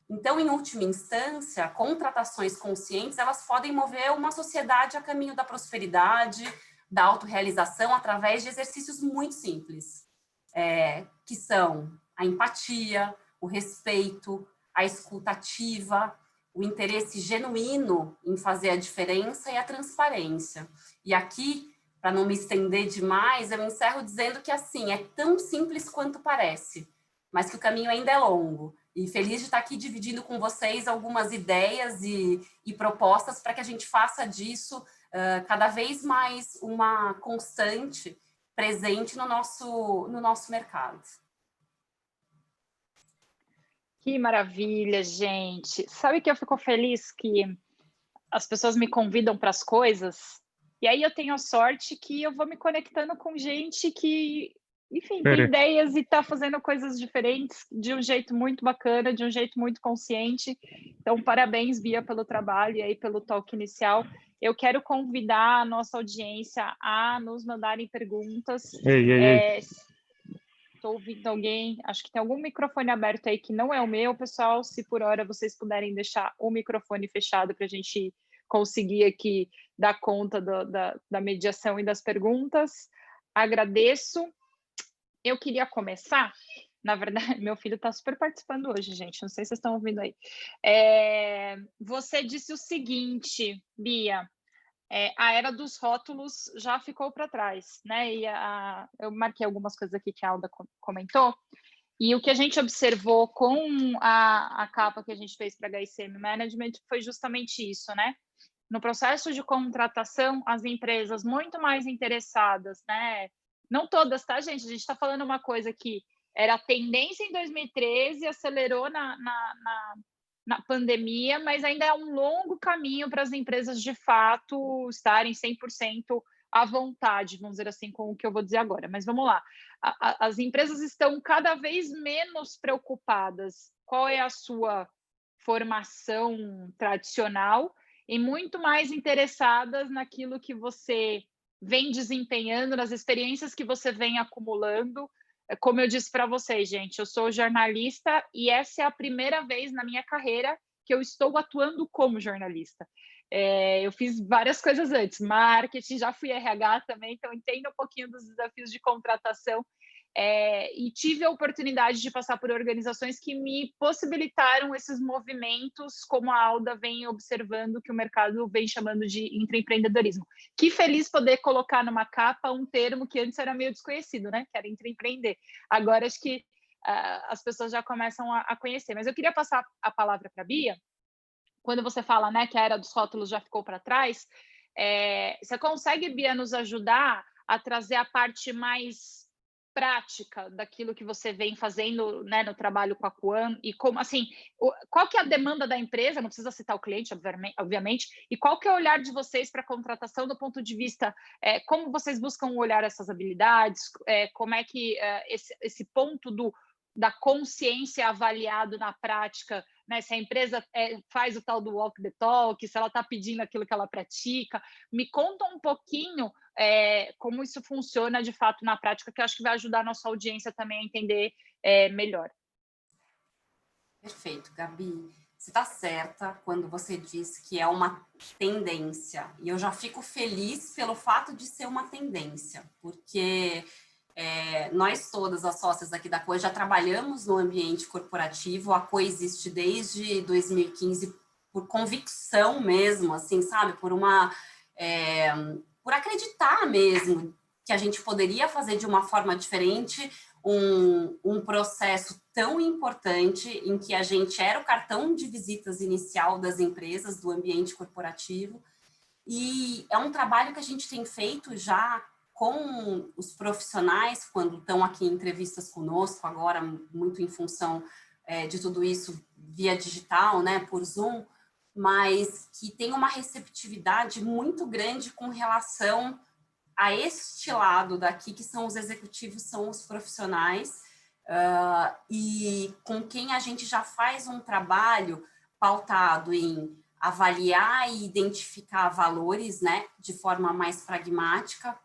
Speaker 4: Então, em última instância, contratações conscientes, elas podem mover uma sociedade a caminho da prosperidade, da autorrealização, através de exercícios muito simples, que são a empatia, o respeito, a escuta ativa, o interesse genuíno em fazer a diferença e a transparência. E aqui, para não me estender demais, eu encerro dizendo que, assim, é tão simples quanto parece, mas que o caminho ainda é longo. E feliz de estar aqui dividindo com vocês algumas ideias e propostas para que a gente faça disso cada vez mais uma constante presente no nosso mercado.
Speaker 2: Que maravilha, gente. Sabe que eu fico feliz que as pessoas me convidam para as coisas e aí eu tenho a sorte que eu vou me conectando com gente que, enfim, tem ideias e está fazendo coisas diferentes de um jeito muito bacana, de um jeito muito consciente. Então, parabéns, Bia, pelo trabalho e aí pelo toque inicial. Eu quero convidar a nossa audiência a nos mandarem perguntas. Estou ouvindo alguém, acho que tem algum microfone aberto aí que não é o meu, pessoal. Se por hora vocês puderem deixar o microfone fechado para a gente conseguir aqui dar conta da mediação e das perguntas. Agradeço. Eu queria começar, na verdade, meu filho está super participando hoje, gente, não sei se vocês estão ouvindo aí. Você disse o seguinte, Bia, a era dos rótulos já ficou para trás, né? E eu marquei algumas coisas aqui que a Alda comentou, e o que a gente observou com a capa que a gente fez para HCM Management foi justamente isso, né? No processo de contratação, as empresas muito mais interessadas, né? Não todas, tá, gente? A gente está falando uma coisa que era tendência em 2013, acelerou na pandemia, mas ainda é um longo caminho para as empresas, de fato, estarem 100% à vontade, vamos dizer assim, com o que eu vou dizer agora. Mas vamos lá. As empresas estão cada vez menos preocupadas qual é a sua formação tradicional e muito mais interessadas naquilo que você vem desempenhando, nas experiências que você vem acumulando. Como eu disse para vocês, gente, eu sou jornalista e essa é a primeira vez na minha carreira que eu estou atuando como jornalista. Eu fiz várias coisas antes, marketing, já fui RH também, então entendo um pouquinho dos desafios de contratação. E tive a oportunidade de passar por organizações que me possibilitaram esses movimentos, como a Alda vem observando, que o mercado vem chamando de intraempreendedorismo. Que feliz poder colocar numa capa um termo que antes era meio desconhecido, né? Que era intraempreender. Agora acho que as pessoas já começam a conhecer. Mas eu queria passar a palavra para a Bia. Quando você fala, né, que a era dos rótulos já ficou para trás, você consegue, Bia, nos ajudar a trazer a parte mais prática daquilo que você vem fazendo, né, no trabalho com a Quan, e como, assim, qual que é a demanda da empresa, não precisa citar o cliente, obviamente, e qual que é o olhar de vocês para a contratação do ponto de vista, como vocês buscam olhar essas habilidades, como é que esse ponto da consciência é avaliado na prática, né? Se a empresa faz o tal do walk the talk, se ela está pedindo aquilo que ela pratica. Me conta um pouquinho como isso funciona de fato na prática, que eu acho que vai ajudar a nossa audiência também a entender melhor.
Speaker 4: Perfeito, Gabi. Você está certa quando você diz que é uma tendência. E eu já fico feliz pelo fato de ser uma tendência, porque nós todas, as sócias aqui da Coe, já trabalhamos no ambiente corporativo. A Coe existe desde 2015 por convicção mesmo, assim, sabe? Por acreditar mesmo que a gente poderia fazer de uma forma diferente um processo tão importante em que a gente era o cartão de visitas inicial das empresas, do ambiente corporativo. E é um trabalho que a gente tem feito já com os profissionais, quando estão aqui em entrevistas conosco, agora muito em função de tudo isso via digital, né, por Zoom, mas que tem uma receptividade muito grande com relação a este lado daqui, que são os executivos, são os profissionais, e com quem a gente já faz um trabalho pautado em avaliar e identificar valores, né, de forma mais pragmática.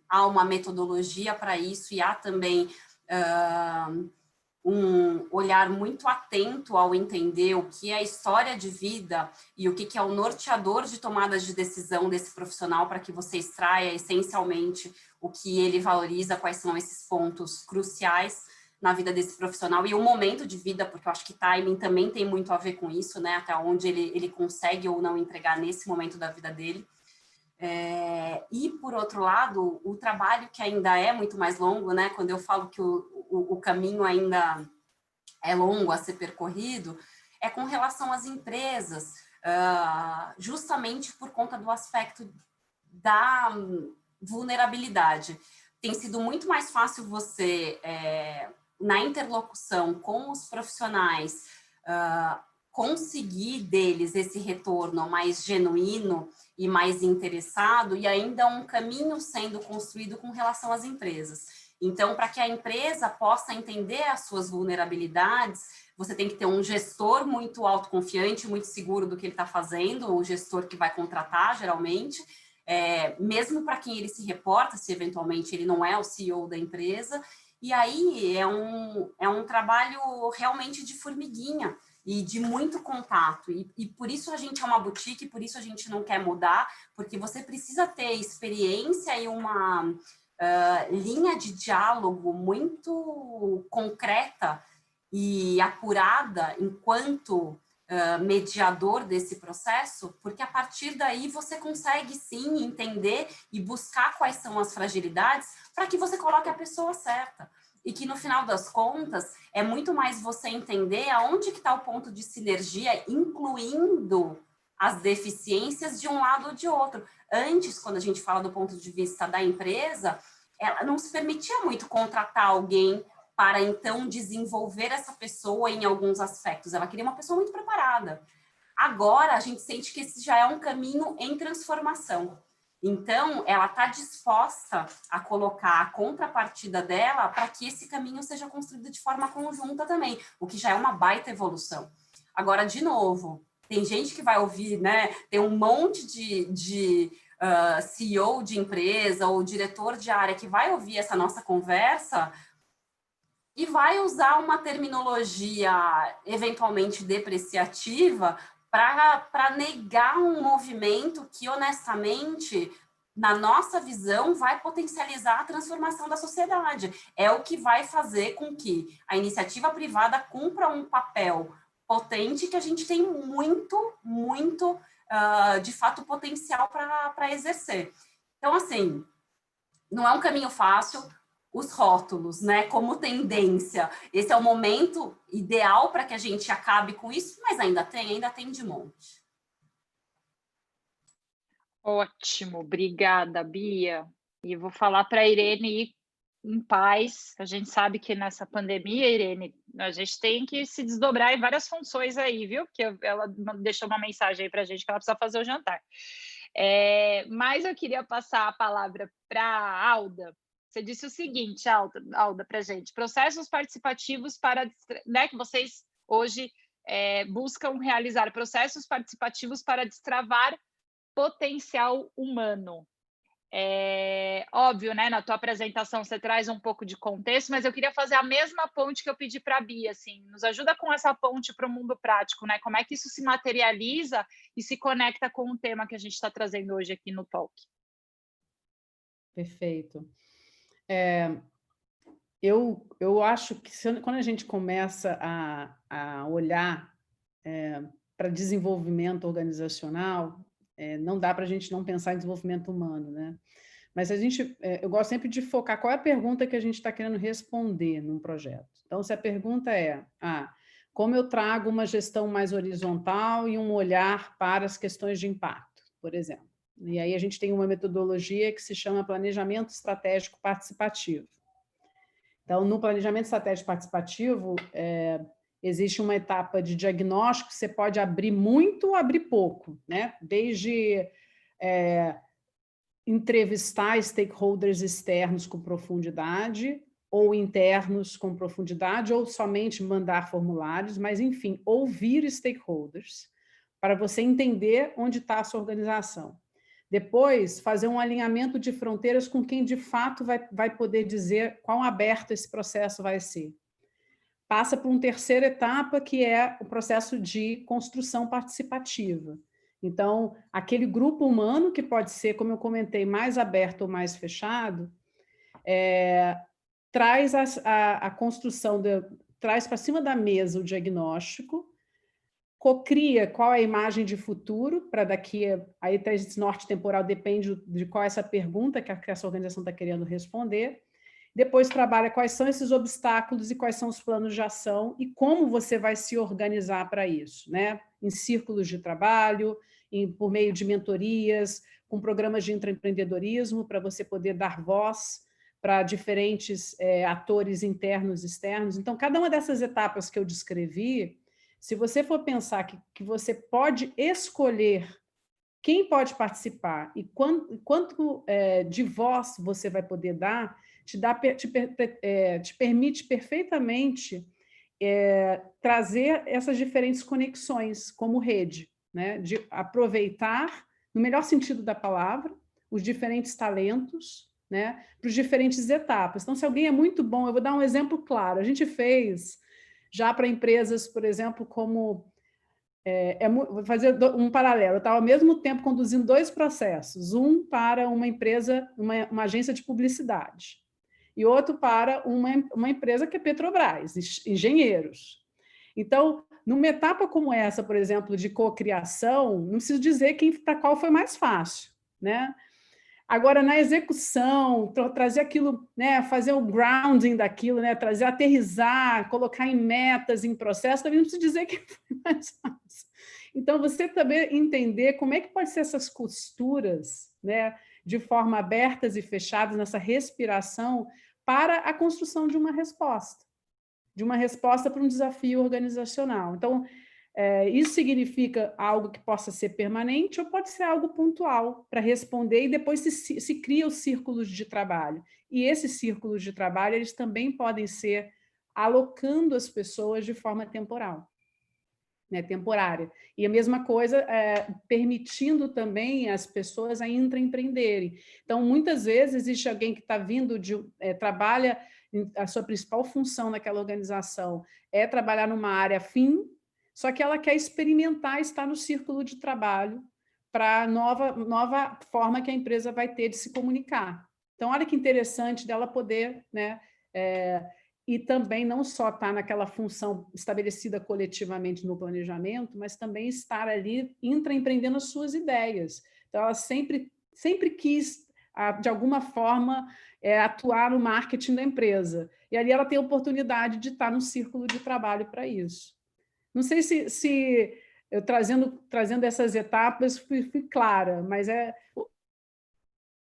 Speaker 4: Há uma metodologia para isso e há também um olhar muito atento ao entender o que é a história de vida e o que é o norteador de tomadas de decisão desse profissional, para que você extraia essencialmente o que ele valoriza, quais são esses pontos cruciais na vida desse profissional e o momento de vida, porque eu acho que timing também tem muito a ver com isso, né? Até onde ele consegue ou não entregar nesse momento da vida dele. E, por outro lado, o trabalho que ainda é muito mais longo, né? Quando eu falo que o caminho ainda é longo a ser percorrido, é com relação às empresas, justamente por conta do aspecto da vulnerabilidade. Tem sido muito mais fácil você, na interlocução com os profissionais, conseguir deles esse retorno mais genuíno e mais interessado, e ainda um caminho sendo construído com relação às empresas. Então, para que a empresa possa entender as suas vulnerabilidades, você tem que ter um gestor muito autoconfiante, muito seguro do que ele está fazendo, o gestor que vai contratar, geralmente, mesmo para quem ele se reporta, se eventualmente ele não é o CEO da empresa. E aí é um trabalho realmente de formiguinha e de muito contato. E por isso a gente é uma boutique, por isso a gente não quer mudar, porque você precisa ter experiência e uma linha de diálogo muito concreta e apurada enquanto mediador desse processo, porque a partir daí você consegue sim entender e buscar quais são as fragilidades para que você coloque a pessoa certa. E que no final das contas é muito mais você entender aonde que está o ponto de sinergia, incluindo as deficiências de um lado ou de outro. Antes, quando a gente fala do ponto de vista da empresa, ela não se permitia muito contratar alguém para então desenvolver essa pessoa em alguns aspectos. Ela queria uma pessoa muito preparada. Agora a gente sente que esse já é um caminho em transformação. Então, ela está disposta a colocar a contrapartida dela para que esse caminho seja construído de forma conjunta também, o que já é uma baita evolução. Agora, de novo, tem gente que vai ouvir, né? Tem um monte de CEO de empresa ou diretor de área que vai ouvir essa nossa conversa e vai usar uma terminologia eventualmente depreciativa para negar um movimento que, honestamente, na nossa visão, vai potencializar a transformação da sociedade. É o que vai fazer com que a iniciativa privada cumpra um papel potente que a gente tem muito, de fato, potencial para exercer. Então, assim, não é um caminho fácil. Os rótulos, né, como tendência. Esse é o momento ideal para que a gente acabe com isso, mas ainda tem de monte.
Speaker 2: Ótimo, obrigada, Bia. E vou falar para a Irene ir em paz. A gente sabe que nessa pandemia, Irene, a gente tem que se desdobrar em várias funções aí, viu? Porque ela deixou uma mensagem aí para a gente que ela precisa fazer o jantar. Mas eu queria passar a palavra para a Alda. Você disse o seguinte, Alda, para a gente: processos participativos para, né, que vocês hoje buscam realizar processos participativos para destravar potencial humano. Óbvio, né? Na tua apresentação você traz um pouco de contexto, mas eu queria fazer a mesma ponte que eu pedi para a Bia, assim, nos ajuda com essa ponte para o mundo prático, né? Como é que isso se materializa e se conecta com o tema que a gente está trazendo hoje aqui no Talk?
Speaker 3: Perfeito. Eu acho que quando a gente começa a olhar para desenvolvimento organizacional, não dá para a gente não pensar em desenvolvimento humano, né? Mas eu gosto sempre de focar qual é a pergunta que a gente está querendo responder num projeto. Então, se a pergunta é, como eu trago uma gestão mais horizontal e um olhar para as questões de impacto, por exemplo. E aí a gente tem uma metodologia que se chama planejamento estratégico participativo. Então, no planejamento estratégico participativo, existe uma etapa de diagnóstico, você pode abrir muito ou abrir pouco, né? Desde entrevistar stakeholders externos com profundidade, ou internos com profundidade, ou somente mandar formulários, mas, enfim, ouvir stakeholders para você entender onde está a sua organização. Depois, fazer um alinhamento de fronteiras com quem, de fato, vai poder dizer quão aberto esse processo vai ser. Passa por uma terceira etapa, que é o processo de construção participativa. Então, aquele grupo humano, que pode ser, como eu comentei, mais aberto ou mais fechado, traz a construção, traz para cima da mesa o diagnóstico, cocria qual é a imagem de futuro, para daqui, aí esse norte temporal depende de qual é essa pergunta que essa organização está querendo responder. Depois trabalha quais são esses obstáculos e quais são os planos de ação e como você vai se organizar para isso, né? Em círculos de trabalho, por meio de mentorias, com programas de intraempreendedorismo, para você poder dar voz para diferentes atores internos e externos. Então, cada uma dessas etapas que eu descrevi, se você for pensar que você pode escolher quem pode participar e quanto de voz você vai poder dar, te permite perfeitamente trazer essas diferentes conexões como rede, né? De aproveitar, no melhor sentido da palavra, os diferentes talentos, né? Para as diferentes etapas. Então, se alguém é muito bom, eu vou dar um exemplo claro. A gente fez já para empresas, por exemplo, como... vou fazer um paralelo. Eu estava ao mesmo tempo conduzindo 2 processos, um para uma empresa, uma agência de publicidade, e outro para uma empresa que é Petrobras, engenheiros. Então, numa etapa como essa, por exemplo, de cocriação, não preciso dizer para qual foi mais fácil, né? Agora, na execução, trazer aquilo, né, fazer o grounding daquilo, né, trazer, aterrissar, colocar em metas, em processo, também não preciso dizer que foi mais fácil. Então, você também entender como é que pode ser essas costuras, né, de forma abertas e fechadas, nessa respiração, para a construção de uma resposta para um desafio organizacional. Então, isso significa algo que possa ser permanente ou pode ser algo pontual para responder, e depois se cria os círculos de trabalho. E esses círculos de trabalho, eles também podem ser alocando as pessoas de forma temporal, né, temporária. E a mesma coisa, permitindo também as pessoas a intraempreenderem. Então, muitas vezes, existe alguém que está vindo trabalha, a sua principal função naquela organização é trabalhar numa área afim, só que ela quer experimentar estar no círculo de trabalho para a nova forma que a empresa vai ter de se comunicar. Então, olha que interessante dela poder, né, e também não só estar naquela função estabelecida coletivamente no planejamento, mas também estar ali intraempreendendo as suas ideias. Então, ela sempre quis, de alguma forma, atuar no marketing da empresa. E ali ela tem a oportunidade de estar num círculo de trabalho para isso. Não sei se eu trazendo essas etapas fui clara, mas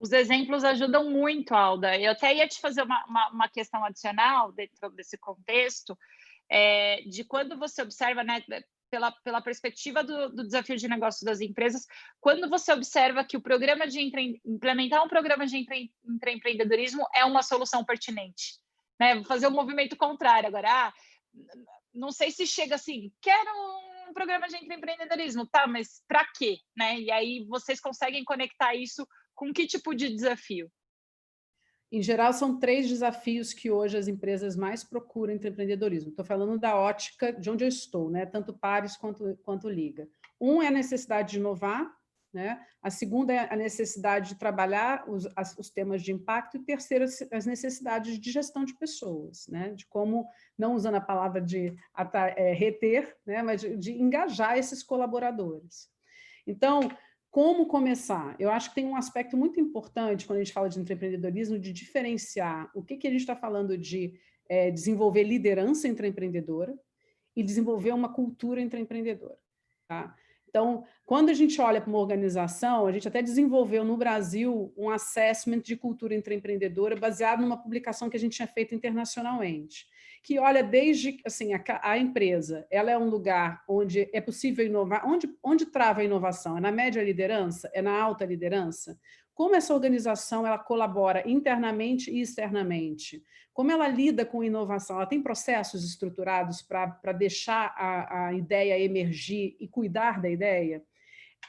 Speaker 2: Os exemplos ajudam muito, Alda. Eu até ia te fazer uma questão adicional dentro desse contexto, de quando você observa, né, pela perspectiva do desafio de negócio das empresas, quando você observa que o programa de implementar um programa de intraempreendedorismo é uma solução pertinente, né? Vou fazer um movimento contrário agora. Não sei se chega assim, quero um programa de intraempreendedorismo, tá? Mas para quê, né? E aí vocês conseguem conectar isso com que tipo de desafio?
Speaker 3: Em geral, são 3 desafios que hoje as empresas mais procuram entre empreendedorismo. Estou falando da ótica de onde eu estou, né? Tanto Pares quanto Liga. Um é a necessidade de inovar, né? A segunda é a necessidade de trabalhar os temas de impacto, e o terceiro, as necessidades de gestão de pessoas, né? De como, não usando a palavra de reter, né? Mas de engajar esses colaboradores. Então, como começar? Eu acho que tem um aspecto muito importante quando a gente fala de empreendedorismo, de diferenciar o que a gente está falando de desenvolver liderança intraempreendedora e desenvolver uma cultura intraempreendedora. Tá? Então, quando a gente olha para uma organização, a gente até desenvolveu no Brasil um assessment de cultura intraempreendedora baseado numa publicação que a gente tinha feito internacionalmente, que olha desde assim, a empresa, ela é um lugar onde é possível inovar, onde trava a inovação? É na média liderança? É na alta liderança? Como essa organização ela colabora internamente e externamente? Como ela lida com inovação? Ela tem processos estruturados para deixar a ideia emergir e cuidar da ideia?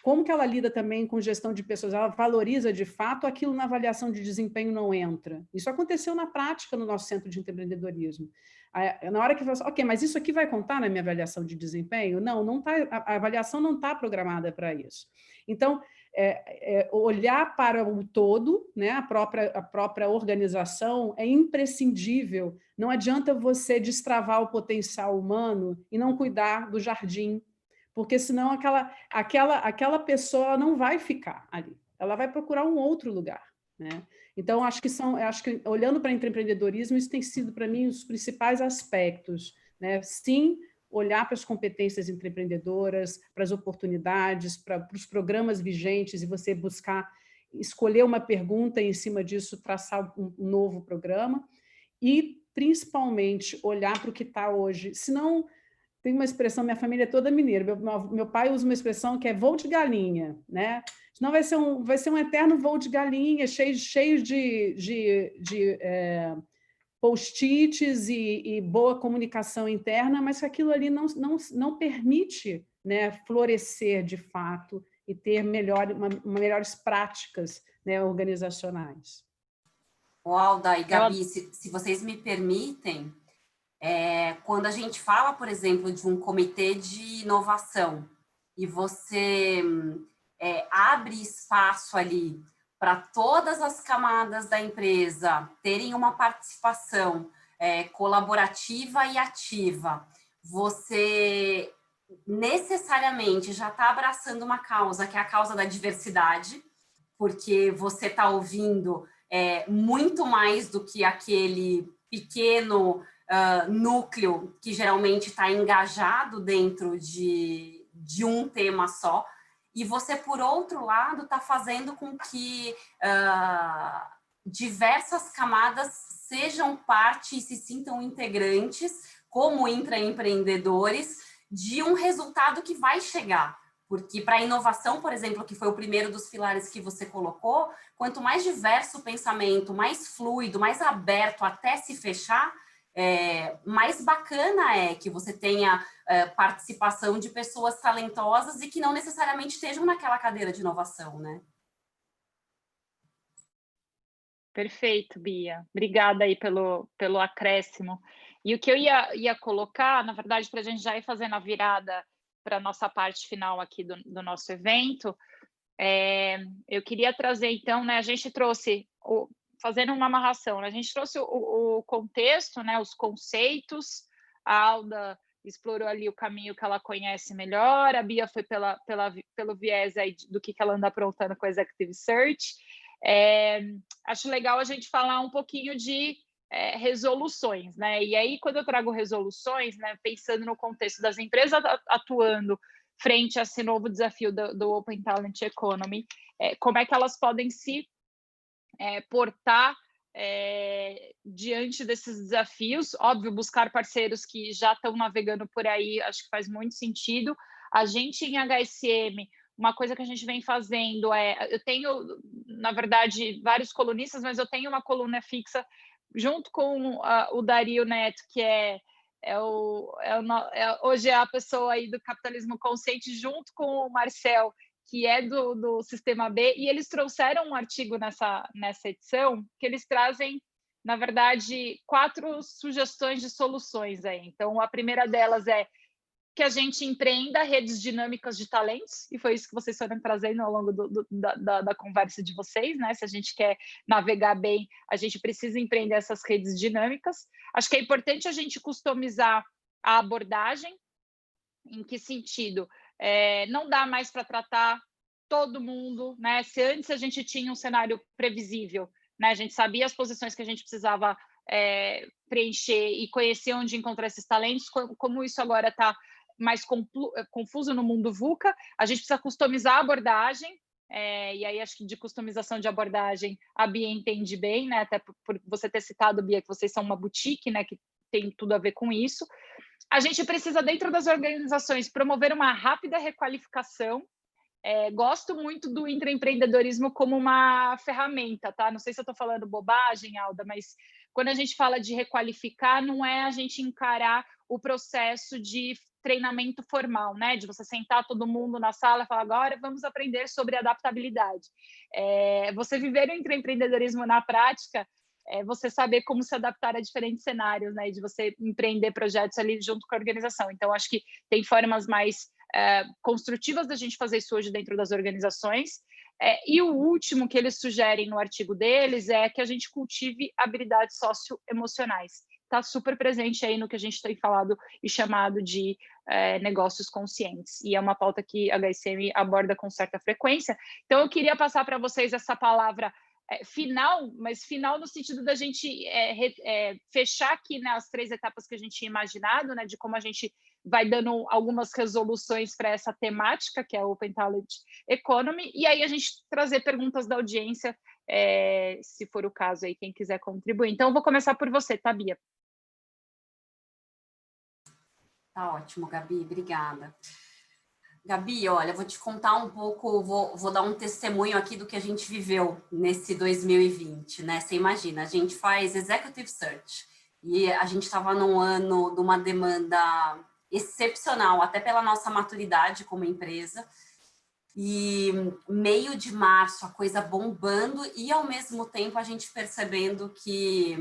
Speaker 3: Como que ela lida também com gestão de pessoas? Ela valoriza de fato aquilo na avaliação de desempenho não entra? Isso aconteceu na prática no nosso centro de empreendedorismo. Na hora que você fala, ok, mas isso aqui vai contar na minha avaliação de desempenho? Não, não tá, a avaliação não está programada para isso. Então, olhar para o todo, né, a própria organização é imprescindível. Não adianta você destravar o potencial humano e não cuidar do jardim, porque senão aquela pessoa não vai ficar ali, ela vai procurar um outro lugar, né? Então, acho que olhando para empreendedorismo, isso tem sido para mim os principais aspectos, né? Sim, olhar para as competências empreendedoras, para as oportunidades, para os programas vigentes, e você buscar escolher uma pergunta e, em cima disso, traçar um novo programa, e, principalmente, olhar para o que está hoje. Senão, tem uma expressão, minha família é toda mineira, meu pai usa uma expressão que é voo de galinha, né? Senão vai ser um eterno voo de galinha, cheio de post-its e boa comunicação interna, mas que aquilo ali não permite, né, florescer de fato e ter melhores práticas, né, organizacionais.
Speaker 4: Alda e Gabi, se vocês me permitem, quando a gente fala, por exemplo, de um comitê de inovação e você abre espaço ali para todas as camadas da empresa terem uma participação colaborativa e ativa, você necessariamente já está abraçando uma causa, que é a causa da diversidade, porque você está ouvindo muito mais do que aquele pequeno núcleo que geralmente está engajado dentro de um tema só. E você, por outro lado, está fazendo com que diversas camadas sejam parte e se sintam integrantes, como intraempreendedores, de um resultado que vai chegar. Porque para a inovação, por exemplo, que foi o primeiro dos pilares que você colocou, quanto mais diverso o pensamento, mais fluido, mais aberto até se fechar, mais bacana é que você tenha participação de pessoas talentosas e que não necessariamente estejam naquela cadeira de inovação, né?
Speaker 2: Perfeito, Bia. Obrigada aí pelo acréscimo. E o que eu ia colocar, na verdade, para a gente já ir fazendo a virada para a nossa parte final aqui do nosso evento, eu queria trazer, então, né, a gente trouxe, fazendo uma amarração, né, a gente trouxe o contexto, né, os conceitos, a Alda explorou ali o caminho que ela conhece melhor, a Bia foi pelo viés aí do que ela anda aprontando com a Executive Search. Acho legal a gente falar um pouquinho de resoluções, né? E aí, quando eu trago resoluções, né, pensando no contexto das empresas atuando frente a esse novo desafio do Open Talent Economy, como é que elas podem se portar diante desses desafios. Óbvio, buscar parceiros que já estão navegando por aí, acho que faz muito sentido. A gente em HSM, uma coisa que a gente vem fazendo eu tenho, na verdade, vários colunistas, mas eu tenho uma coluna fixa junto com o Dario Neto, que hoje é a pessoa aí do capitalismo consciente, junto com o Marcel, que é do Sistema B, e eles trouxeram um artigo nessa edição, que eles trazem, na verdade, 4 sugestões de soluções aí. Então, a primeira delas é que a gente empreenda redes dinâmicas de talentos, e foi isso que vocês foram trazendo ao longo da conversa de vocês, né? Se a gente quer navegar bem, a gente precisa empreender essas redes dinâmicas. Acho que é importante a gente customizar a abordagem. Em que sentido? Não dá mais para tratar todo mundo, né? Se antes a gente tinha um cenário previsível, né? A gente sabia as posições que a gente precisava preencher e conhecer onde encontrar esses talentos, como isso agora está mais confuso no mundo VUCA, a gente precisa customizar a abordagem, e aí acho que de customização de abordagem a Bia entende bem, né? Até por você ter citado, Bia, que vocês são uma boutique, né? Que tem tudo a ver com isso. A gente precisa, dentro das organizações, promover uma rápida requalificação. Gosto muito do intraempreendedorismo como uma ferramenta, tá? Não sei se eu estou falando bobagem, Alda, mas quando a gente fala de requalificar, não é a gente encarar o processo de treinamento formal, né? De você sentar todo mundo na sala e falar, agora vamos aprender sobre adaptabilidade. Você viver o intraempreendedorismo na prática, você saber como se adaptar a diferentes cenários, né? E de você empreender projetos ali junto com a organização. Então, acho que tem formas mais construtivas da gente fazer isso hoje dentro das organizações. E o último que eles sugerem no artigo deles é que a gente cultive habilidades socioemocionais. Está super presente aí no que a gente tem falado e chamado de negócios conscientes. E é uma pauta que a HSM aborda com certa frequência. Então, eu queria passar para vocês essa palavra final, mas final no sentido da gente fechar aqui, né, as 3 etapas que a gente tinha imaginado, né, de como a gente vai dando algumas resoluções para essa temática, que é a Open Talent Economy, e aí a gente trazer perguntas da audiência, se for o caso aí, quem quiser contribuir. Então, eu vou começar por você, tá, Bia?
Speaker 4: Tá ótimo, Gabi, obrigada. Gabi, olha, vou te contar um pouco, vou dar um testemunho aqui do que a gente viveu nesse 2020, né? Você imagina, a gente faz Executive Search e a gente estava num ano de uma demanda excepcional, até pela nossa maturidade como empresa, e meio de março a coisa bombando e ao mesmo tempo a gente percebendo que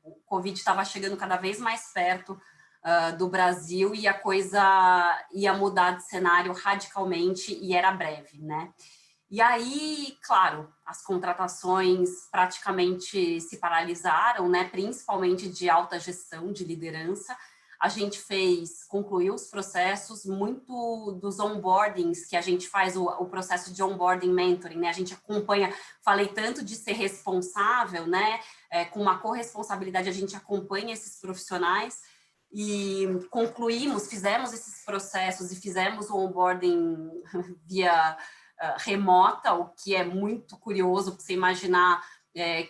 Speaker 4: o Covid estava chegando cada vez mais perto do Brasil e a coisa ia mudar de cenário radicalmente e era breve, né? E aí, claro, as contratações praticamente se paralisaram, né? Principalmente de alta gestão, de liderança. A gente concluiu os processos, muito dos onboardings que a gente faz, o processo de onboarding mentoring, né? A gente acompanha, falei tanto de ser responsável, né? Com uma corresponsabilidade, a gente acompanha esses profissionais e fizemos esses processos e fizemos o onboarding via remota, o que é muito curioso, porque você imaginar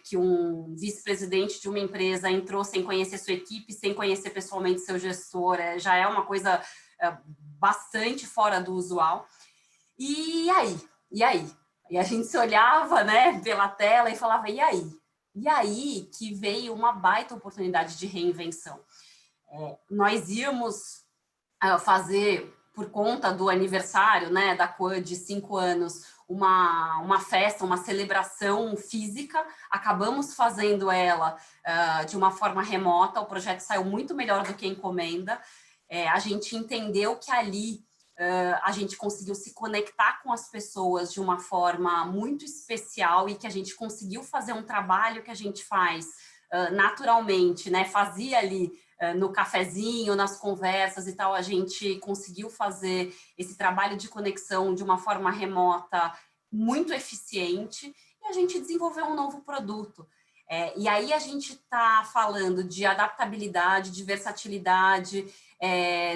Speaker 4: que um vice-presidente de uma empresa entrou sem conhecer sua equipe, sem conhecer pessoalmente seu gestor, já é uma coisa bastante fora do usual. E aí? E a gente se olhava, né, pela tela e falava, e aí? E aí que veio uma baita oportunidade de reinvenção. Nós íamos fazer, por conta do aniversário, né, da COA de 5 anos, uma festa, uma celebração física. Acabamos fazendo ela de uma forma remota. O projeto saiu muito melhor do que a encomenda. A gente entendeu que ali a gente conseguiu se conectar com as pessoas de uma forma muito especial e que a gente conseguiu fazer um trabalho que a gente faz naturalmente, né? Fazia ali no cafezinho, nas conversas e tal, a gente conseguiu fazer esse trabalho de conexão de uma forma remota muito eficiente e a gente desenvolveu um novo produto. E aí a gente está falando de adaptabilidade, de versatilidade.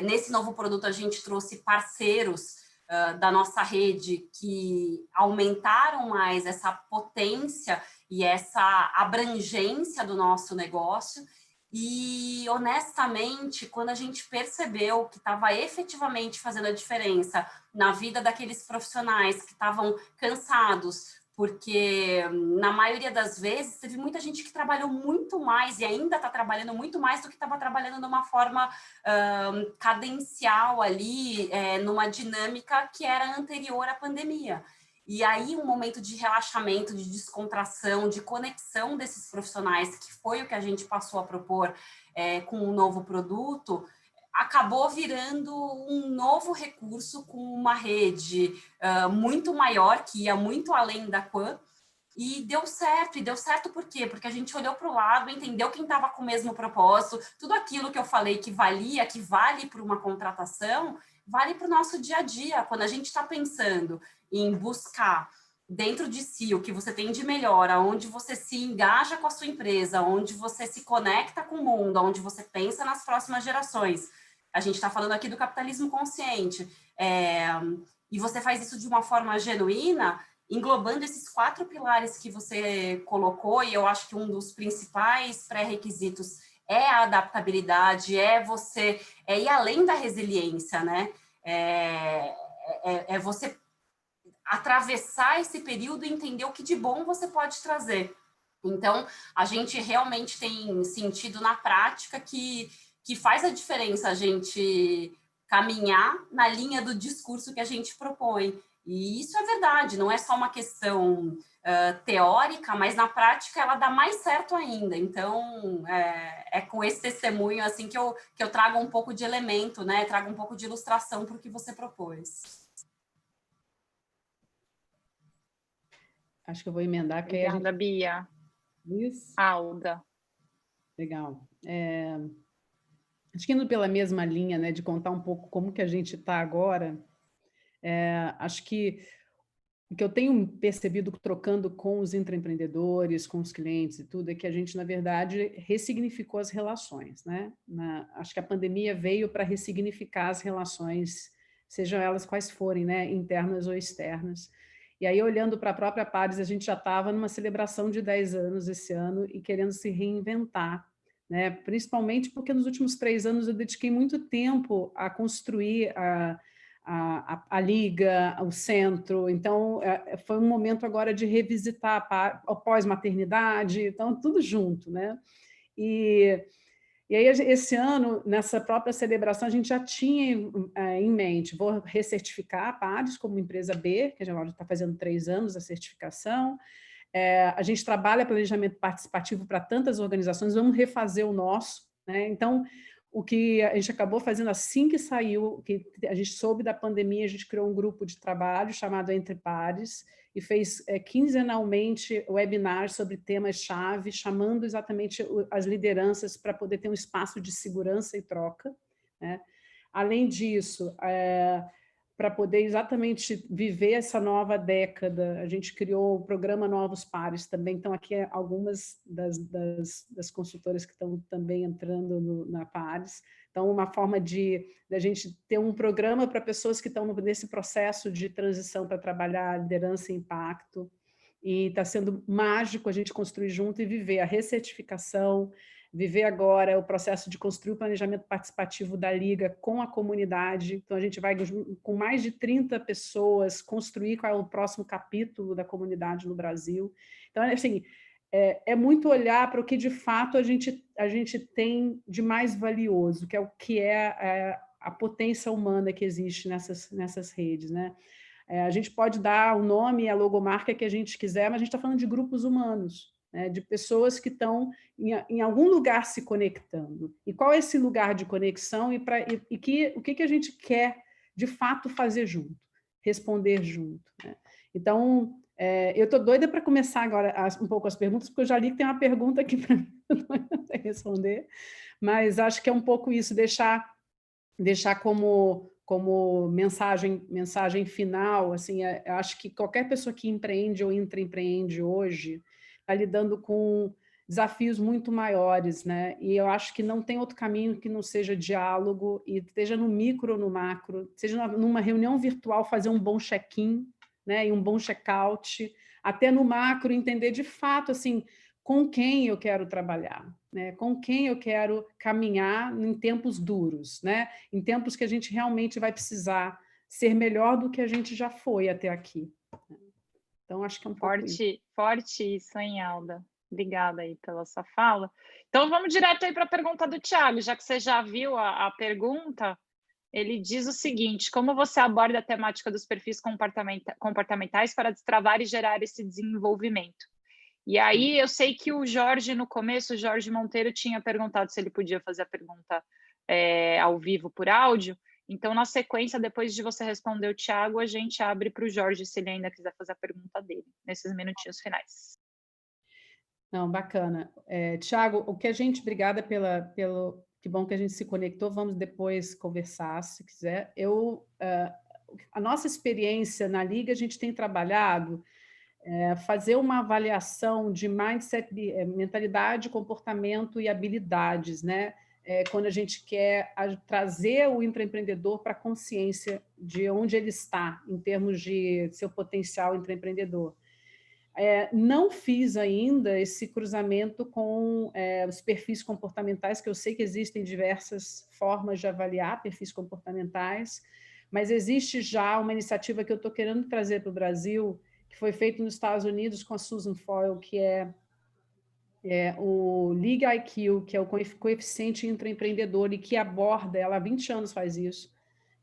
Speaker 4: Nesse novo produto a gente trouxe parceiros da nossa rede que aumentaram mais essa potência e essa abrangência do nosso negócio. E, honestamente, quando a gente percebeu que estava efetivamente fazendo a diferença na vida daqueles profissionais que estavam cansados, porque, na maioria das vezes, teve muita gente que trabalhou muito mais e ainda está trabalhando muito mais do que estava trabalhando de uma forma cadencial ali, numa dinâmica que era anterior à pandemia. E aí, um momento de relaxamento, de descontração, de conexão desses profissionais, que foi o que a gente passou a propor com um novo produto, acabou virando um novo recurso com uma rede muito maior, que ia muito além da Quan, e deu certo por quê? Porque a gente olhou para o lado, entendeu quem estava com o mesmo propósito, tudo aquilo que eu falei que valia, que vale para uma contratação, vale para o nosso dia a dia. Quando a gente está pensando em buscar dentro de si o que você tem de melhor, aonde você se engaja com a sua empresa, onde você se conecta com o mundo, onde você pensa nas próximas gerações. A gente está falando aqui do capitalismo consciente. E você faz isso de uma forma genuína, englobando esses 4 pilares que você colocou, e eu acho que um dos principais pré-requisitos é a adaptabilidade, você ir além da resiliência, né? É você atravessar esse período e entender o que de bom você pode trazer. Então, a gente realmente tem sentido na prática que faz a diferença a gente caminhar na linha do discurso que a gente propõe. E isso é verdade, não é só uma questão teórica, mas na prática ela dá mais certo ainda. Então, é com esse testemunho assim que eu trago um pouco de elemento, né? Trago um pouco de ilustração para o que você propôs.
Speaker 3: Acho que eu vou emendar.
Speaker 2: Obrigada, Bia.
Speaker 3: Isso.
Speaker 2: Alda.
Speaker 3: Legal. Acho que indo pela mesma linha, né, de contar um pouco como que a gente está agora, acho que o que eu tenho percebido trocando com os intraempreendedores, com os clientes e tudo, é que a gente, na verdade, ressignificou as relações, né? Acho que a pandemia veio para ressignificar as relações, sejam elas quais forem, né, internas ou externas. E aí, olhando para a própria Pares, a gente já estava numa celebração de 10 anos esse ano e querendo se reinventar, né? Principalmente porque nos últimos 3 anos eu dediquei muito tempo a construir a liga, o centro. Então, foi um momento agora de revisitar a pós-maternidade, então, tudo junto, né? E aí, esse ano, nessa própria celebração, a gente já tinha em mente, vou recertificar a Pares como empresa B, que já está fazendo 3 anos a certificação. A gente trabalha planejamento participativo para tantas organizações, vamos refazer o nosso, né? Então, o que a gente acabou fazendo assim que saiu, que a gente soube da pandemia, a gente criou um grupo de trabalho chamado Entre Pares e fez quinzenalmente webinars sobre temas-chave, chamando exatamente as lideranças para poder ter um espaço de segurança e troca, né? Além disso, para poder exatamente viver essa nova década, a gente criou o programa Novos Pares também. Então, aqui algumas das consultoras que estão também entrando na Pares. Então, uma forma da gente ter um programa para pessoas que estão nesse processo de transição para trabalhar liderança e impacto. E está sendo mágico a gente construir junto e viver a recertificação, viver agora o processo de construir o planejamento participativo da Liga com a comunidade. Então, a gente vai, com mais de 30 pessoas, construir qual é o próximo capítulo da comunidade no Brasil. Então, assim, é muito olhar para o que, de fato, a gente tem de mais valioso, que é a potência humana que existe nessas redes, né? A gente pode dar o nome e a logomarca que a gente quiser, mas a gente está falando de grupos humanos, né, de pessoas que estão em algum lugar se conectando. E qual é esse lugar de conexão o que a gente quer, de fato, fazer junto, responder junto, né? Então, eu estou doida para começar agora um pouco as perguntas, porque eu já li que tem uma pergunta aqui para mim responder, mas acho que é um pouco isso, deixar como mensagem final, assim, acho que qualquer pessoa que empreende ou intraempreende hoje está lidando com desafios muito maiores, né? E eu acho que não tem outro caminho que não seja diálogo, e seja no micro ou no macro, seja numa reunião virtual fazer um bom check-in, né? E um bom check-out, até no macro entender de fato assim, com quem eu quero trabalhar, né? Com quem eu quero caminhar em tempos duros, né? Em tempos que a gente realmente vai precisar ser melhor do que a gente já foi até aqui. Então, acho que é um pouco isso.
Speaker 2: Forte isso, hein, Alda? Obrigada aí pela sua fala. Então, vamos direto aí para a pergunta do Thiago, já que você já viu a pergunta, ele diz o seguinte: como você aborda a temática dos perfis comportamentais para destravar e gerar esse desenvolvimento? E aí, eu sei que o Jorge, no começo, o Jorge Monteiro tinha perguntado se ele podia fazer a pergunta ao vivo por áudio. Então, na sequência, depois de você responder o Thiago, a gente abre para o Jorge, se ele ainda quiser fazer a pergunta dele, nesses minutinhos finais.
Speaker 3: Não, bacana. Thiago, o que a gente... Obrigada pelo... Que bom que a gente se conectou, vamos depois conversar, se quiser. A nossa experiência na Liga, a gente tem trabalhado fazer uma avaliação de mindset, mentalidade, comportamento e habilidades, né? Quando a gente quer trazer o intraempreendedor para a consciência de onde ele está, em termos de seu potencial intraempreendedor. Não fiz ainda esse cruzamento com os perfis comportamentais, que eu sei que existem diversas formas de avaliar perfis comportamentais, mas existe já uma iniciativa que eu estou querendo trazer para o Brasil, que foi feito nos Estados Unidos com a Susan Foyle, que é o League IQ, que é o coeficiente intraempreendedor, e que aborda, ela há 20 anos faz isso,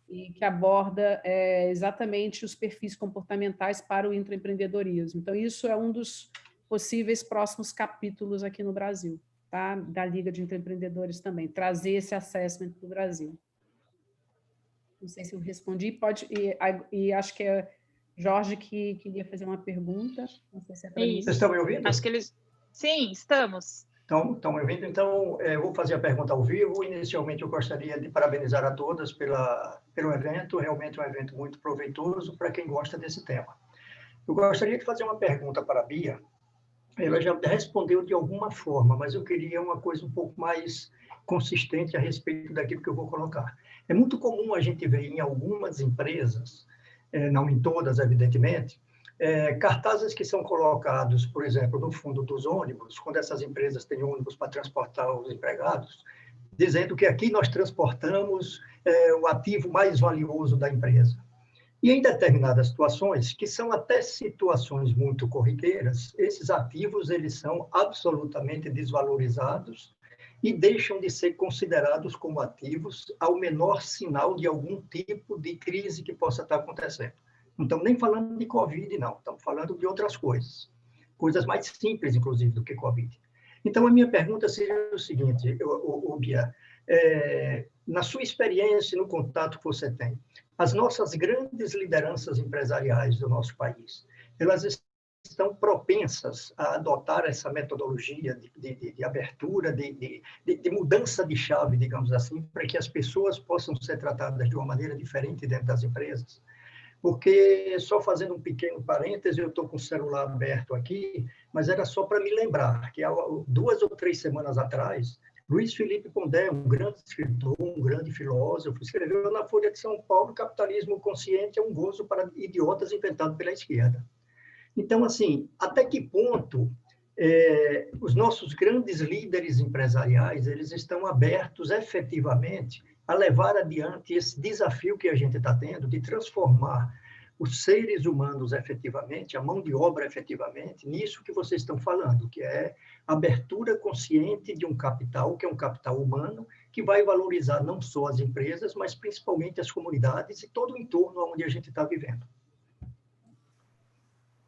Speaker 3: e que aborda exatamente os perfis comportamentais para o intraempreendedorismo. Então, isso é um dos possíveis próximos capítulos aqui no Brasil, tá? Da Liga de Intraempreendedores também, trazer esse assessment para o Brasil. Não sei se eu respondi, e acho que é Jorge que queria fazer uma pergunta, não sei se é para mim.
Speaker 5: Vocês estão me ouvindo?
Speaker 2: Acho que eles... Sim, estamos.
Speaker 5: Estão me ouvindo? Então, eu vou fazer a pergunta ao vivo. Inicialmente, eu gostaria de parabenizar a todas pelo evento, realmente um evento muito proveitoso para quem gosta desse tema. Eu gostaria de fazer uma pergunta para a Bia. Ela já respondeu de alguma forma, mas eu queria uma coisa um pouco mais consistente a respeito daquilo que eu vou colocar. É muito comum a gente ver em algumas empresas, não em todas, evidentemente, cartazes que são colocados, por exemplo, no fundo dos ônibus, quando essas empresas têm ônibus para transportar os empregados, dizendo que aqui nós transportamos o ativo mais valioso da empresa. E em determinadas situações, que são até situações muito corriqueiras, esses ativos eles são absolutamente desvalorizados e deixam de ser considerados como ativos ao menor sinal de algum tipo de crise que possa estar acontecendo. Não estamos nem falando de Covid, não. Estamos falando de outras coisas. Coisas mais simples, inclusive, do que Covid. Então, a minha pergunta seria o seguinte, Bia, na sua experiência, no contato que você tem, as nossas grandes lideranças empresariais do nosso país, elas estão propensas a adotar essa metodologia de abertura, de mudança de chave, digamos assim, para que as pessoas possam ser tratadas de uma maneira diferente dentro das empresas? Porque, só fazendo um pequeno parêntese, eu estou com o celular aberto aqui, mas era só para me lembrar que há 2 ou 3 semanas atrás, Luiz Felipe Pondé, um grande escritor, um grande filósofo, escreveu na Folha de São Paulo: capitalismo consciente é um gozo para idiotas inventado pela esquerda. Então, assim, até que ponto os nossos grandes líderes empresariais eles estão abertos efetivamente a levar adiante esse desafio que a gente está tendo de transformar os seres humanos efetivamente, a mão de obra efetivamente, nisso que vocês estão falando, que é a abertura consciente de um capital, que é um capital humano, que vai valorizar não só as empresas, mas principalmente as comunidades e todo o entorno onde a gente está vivendo.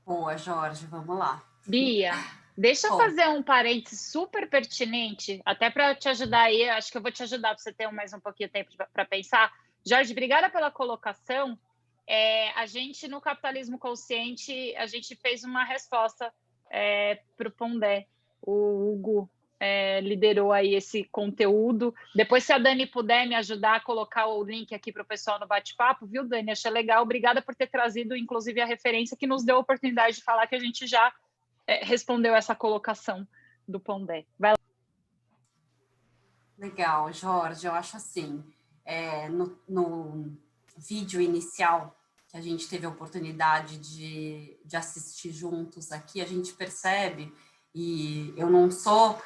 Speaker 4: Boa, Jorge, vamos lá.
Speaker 2: Bia, deixa eu fazer um parênteses super pertinente, até para te ajudar aí, acho que eu vou te ajudar para você ter mais um pouquinho de tempo para pensar. Jorge, obrigada pela colocação. A gente, no Capitalismo Consciente, a gente fez uma resposta para o Pondé. O Hugo liderou aí esse conteúdo. Depois, se a Dani puder me ajudar a colocar o link aqui para o pessoal no bate-papo, viu, Dani? Achei legal. Obrigada por ter trazido, inclusive, a referência que nos deu a oportunidade de falar que a gente já respondeu essa colocação do Pondé. Vai lá.
Speaker 4: Legal, Jorge, eu acho assim, no vídeo inicial que a gente teve a oportunidade de assistir juntos aqui, a gente percebe, e eu não sou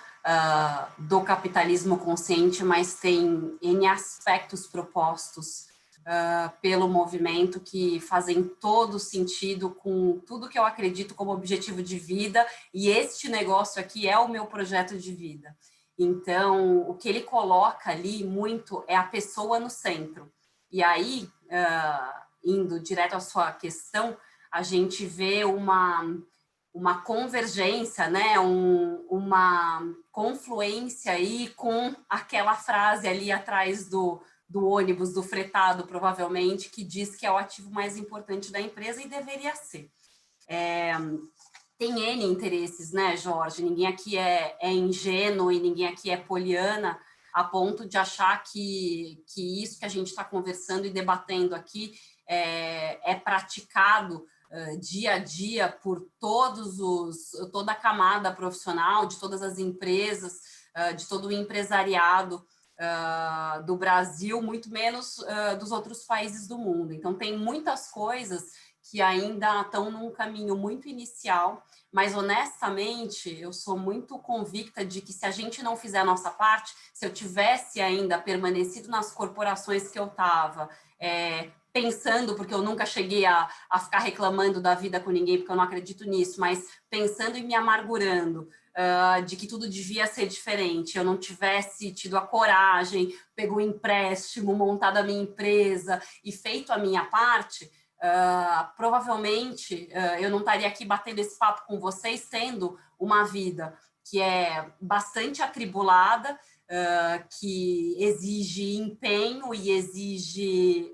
Speaker 4: do capitalismo consciente, mas tem N aspectos propostos pelo movimento que fazem todo sentido com tudo que eu acredito como objetivo de vida, e este negócio aqui é o meu projeto de vida. Então, o que ele coloca ali muito é a pessoa no centro. E aí, indo direto à sua questão, a gente vê uma convergência, né? Uma confluência aí com aquela frase ali atrás do ônibus, do fretado, provavelmente, que diz que é o ativo mais importante da empresa e deveria ser. Tem N interesses, né, Jorge? Ninguém aqui é ingênuo e ninguém aqui é poliana a ponto de achar que isso que a gente está conversando e debatendo aqui é praticado dia a dia por toda a camada profissional, de todas as empresas, de todo o empresariado do Brasil, muito menos dos outros países do mundo. Então, tem muitas coisas que ainda estão num caminho muito inicial, mas, honestamente, eu sou muito convicta de que se a gente não fizer a nossa parte, se eu tivesse ainda permanecido nas corporações que eu estava, pensando, porque eu nunca cheguei a ficar reclamando da vida com ninguém, porque eu não acredito nisso, mas pensando e me amargurando de que tudo devia ser diferente, eu não tivesse tido a coragem, pego um empréstimo, montado a minha empresa e feito a minha parte, provavelmente eu não estaria aqui batendo esse papo com vocês, tendo uma vida que é bastante atribulada, que exige empenho e exige,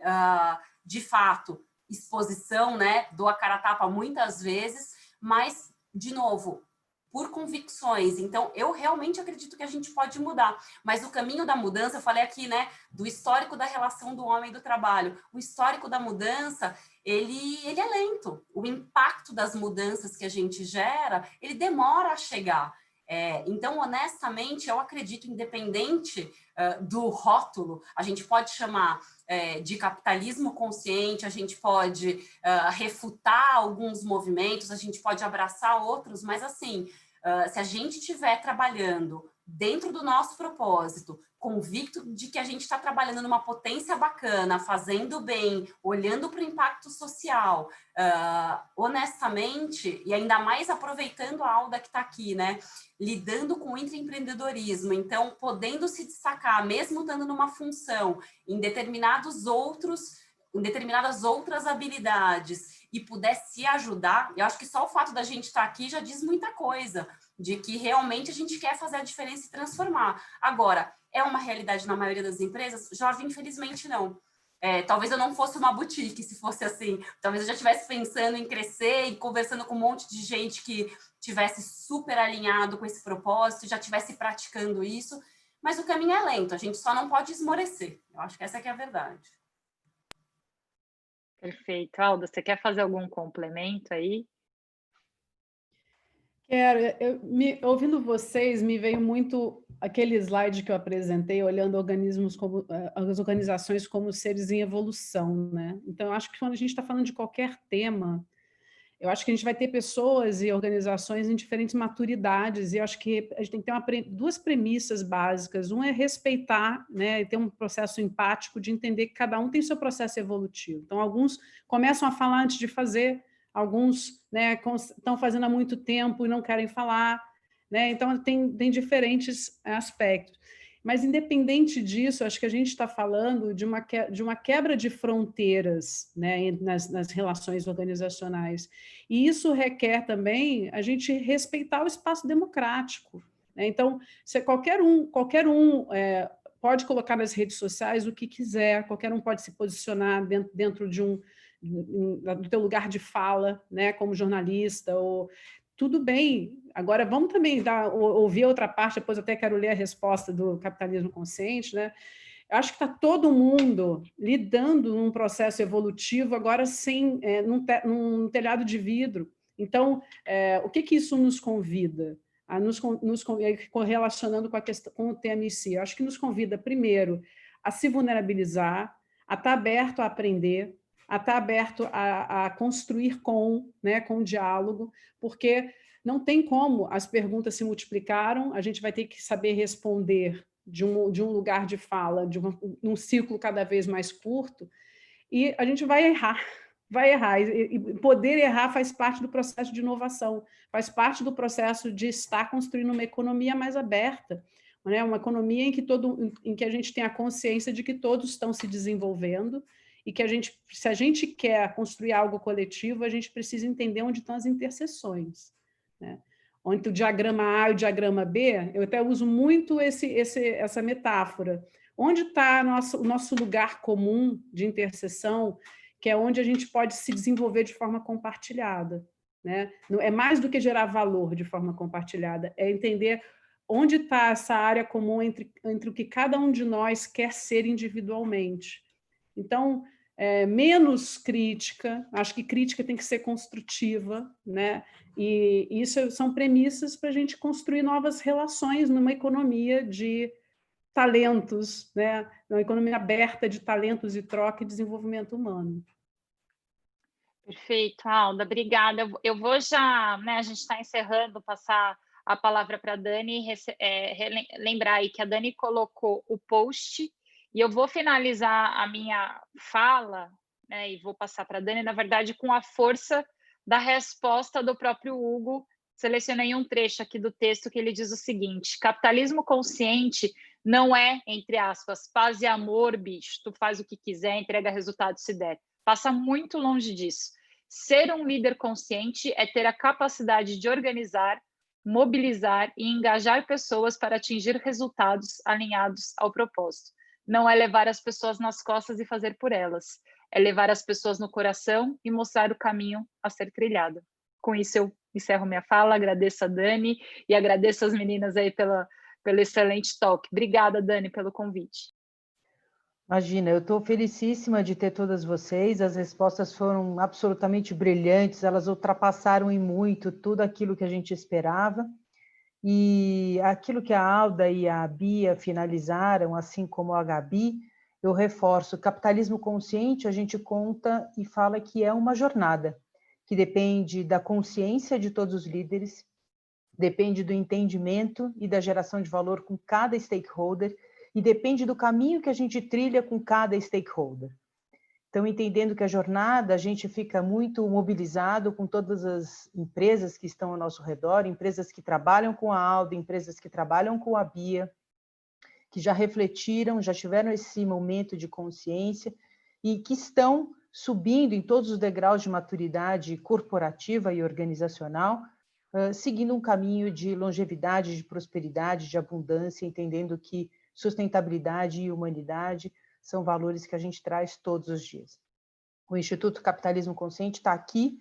Speaker 4: de fato, exposição, né? Dou a cara a tapa muitas vezes, mas, de novo, por convicções. Então, eu realmente acredito que a gente pode mudar. Mas o caminho da mudança, eu falei aqui, né, do histórico da relação do homem e do trabalho. O histórico da mudança, ele é lento. O impacto das mudanças que a gente gera, ele demora a chegar. Então, honestamente, eu acredito, independente do rótulo, a gente pode chamar de capitalismo consciente, a gente pode refutar alguns movimentos, a gente pode abraçar outros, mas assim, se a gente estiver trabalhando dentro do nosso propósito, convicto de que a gente está trabalhando numa potência bacana, fazendo bem, olhando para o impacto social, honestamente, e ainda mais aproveitando a Alda que está aqui, né? Lidando com o intraempreendedorismo, então podendo se destacar, mesmo estando numa função, em determinadas outras habilidades e puder se ajudar, eu acho que só o fato da gente estar aqui já diz muita coisa, de que realmente a gente quer fazer a diferença e transformar. Agora, é uma realidade na maioria das empresas? Jorge, infelizmente não. Talvez eu não fosse uma boutique, se fosse assim. Talvez eu já estivesse pensando em crescer e conversando com um monte de gente que tivesse super alinhado com esse propósito, já estivesse praticando isso, mas o caminho é lento, a gente só não pode esmorecer. Eu acho que essa que é a verdade.
Speaker 2: Perfeito. Alda, você quer fazer algum complemento aí?
Speaker 3: Quero. Ouvindo vocês, me veio muito aquele slide que eu apresentei, olhando as organizações como seres em evolução, né? Então, eu acho que quando a gente está falando de qualquer tema, eu acho que a gente vai ter pessoas e organizações em diferentes maturidades, e eu acho que a gente tem que ter duas premissas básicas. Um é respeitar, né, e ter um processo empático de entender que cada um tem seu processo evolutivo. Então, alguns começam a falar antes de fazer, alguns, né, estão fazendo há muito tempo e não querem falar, né? Então, tem diferentes aspectos. Mas, independente disso, acho que a gente está falando de uma quebra de fronteiras, né, nas relações organizacionais. E isso requer também a gente respeitar o espaço democrático, né? Então, qualquer um pode colocar nas redes sociais o que quiser, qualquer um pode se posicionar dentro do teu lugar de fala, né, como jornalista, ou tudo bem. Agora, vamos também ouvir outra parte, depois até quero ler a resposta do capitalismo consciente, né? Eu acho que está todo mundo lidando num processo evolutivo, agora num telhado de vidro. Então, o que isso nos convida? correlacionando com o tema em si, eu acho que nos convida, primeiro, a se vulnerabilizar, a estar aberto a aprender, a estar aberto a construir né, com diálogo, porque não tem como, as perguntas se multiplicaram, a gente vai ter que saber responder de um lugar de fala, num ciclo cada vez mais curto, e a gente vai errar. E poder errar faz parte do processo de inovação, faz parte do processo de estar construindo uma economia mais aberta, né? Uma economia em que a gente tem a consciência de que todos estão se desenvolvendo e que se a gente quer construir algo coletivo, a gente precisa entender onde estão as interseções, né? Onde o diagrama A e o diagrama B, eu até uso muito essa metáfora. Onde está o nosso lugar comum de interseção, que é onde a gente pode se desenvolver de forma compartilhada, né? É mais do que gerar valor de forma compartilhada, é entender onde está essa área comum entre o que cada um de nós quer ser individualmente. Então, menos crítica, acho que crítica tem que ser construtiva, né? E isso são premissas para a gente construir novas relações numa economia de talentos, né? Uma economia aberta de talentos e troca e desenvolvimento humano.
Speaker 2: Perfeito, Alda, obrigada. Eu vou já, né, a gente está encerrando, passar a palavra para a Dani, lembrar aí que a Dani colocou o post, e eu vou finalizar a minha fala, né, e vou passar para a Dani, na verdade, com a força da resposta do próprio Hugo. Selecionei um trecho aqui do texto que ele diz o seguinte: capitalismo consciente não é, entre aspas, paz e amor, bicho, tu faz o que quiser, entrega resultado se der. Passa muito longe disso. Ser um líder consciente é ter a capacidade de organizar, mobilizar e engajar pessoas para atingir resultados alinhados ao propósito. Não é levar as pessoas nas costas e fazer por elas. É levar as pessoas no coração e mostrar o caminho a ser trilhado. Com isso, eu encerro minha fala, agradeço a Dani e agradeço as meninas aí pelo excelente talk. Obrigada, Dani, pelo convite.
Speaker 1: Imagina, eu estou felicíssima de ter todas vocês, as respostas foram absolutamente brilhantes, elas ultrapassaram em muito tudo aquilo que a gente esperava, e aquilo que a Alda e a Bia finalizaram, assim como a Gabi, eu reforço, capitalismo consciente, a gente conta e fala que é uma jornada, que depende da consciência de todos os líderes, depende do entendimento e da geração de valor com cada stakeholder, e depende do caminho que a gente trilha com cada stakeholder. Então, entendendo que a jornada, a gente fica muito mobilizado com todas as empresas que estão ao nosso redor, empresas que trabalham com a Alda, empresas que trabalham com a Bia, que já refletiram, já tiveram esse momento de consciência e que estão subindo em todos os degraus de maturidade corporativa e organizacional, seguindo um caminho de longevidade, de prosperidade, de abundância, entendendo que sustentabilidade e humanidade são valores que a gente traz todos os dias. O Instituto Capitalismo Consciente está aqui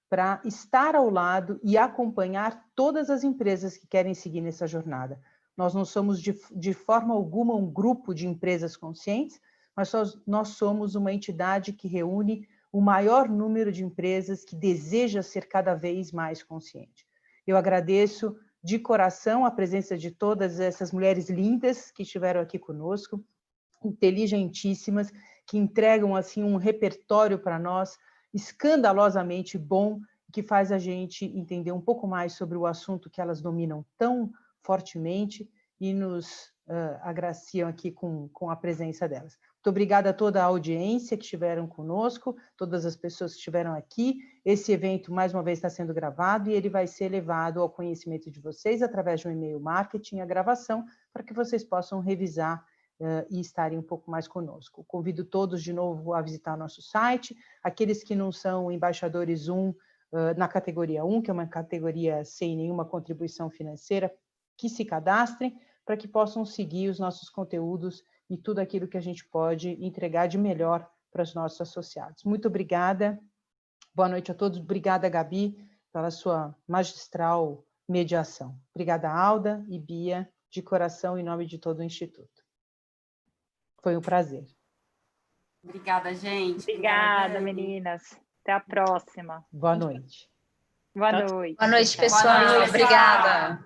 Speaker 1: para estar ao lado e acompanhar todas as empresas que querem seguir nessa jornada. Nós não somos de forma alguma um grupo de empresas conscientes, mas nós somos uma entidade que reúne o maior número de empresas que deseja ser cada vez mais consciente. Eu agradeço de coração a presença de todas essas mulheres lindas que estiveram aqui conosco, inteligentíssimas, que entregam assim um repertório para nós escandalosamente bom, que faz a gente entender um pouco mais sobre o assunto que elas dominam tão fortemente e nos agraciam aqui com a presença delas. Muito obrigada a toda a audiência que estiveram conosco, todas as pessoas que estiveram aqui. Esse evento, mais uma vez, está sendo gravado e ele vai ser levado ao conhecimento de vocês através de um e-mail marketing, a gravação, para que vocês possam revisar e estarem um pouco mais conosco. Convido todos de novo a visitar o nosso site, aqueles que não são embaixadores 1 na categoria 1, que é uma categoria sem nenhuma contribuição financeira, que se cadastrem para que possam seguir os nossos conteúdos e tudo aquilo que a gente pode entregar de melhor para os nossos associados. Muito obrigada, boa noite a todos, obrigada, Gabi, pela sua magistral mediação. Obrigada, Alda e Bia, de coração, em nome de todo o Instituto. Foi um prazer.
Speaker 4: Obrigada, gente.
Speaker 2: Obrigada, meninas. Até a próxima.
Speaker 1: Boa noite.
Speaker 2: Boa noite.
Speaker 6: Boa noite, pessoal.
Speaker 4: Boa noite,
Speaker 6: Obrigada.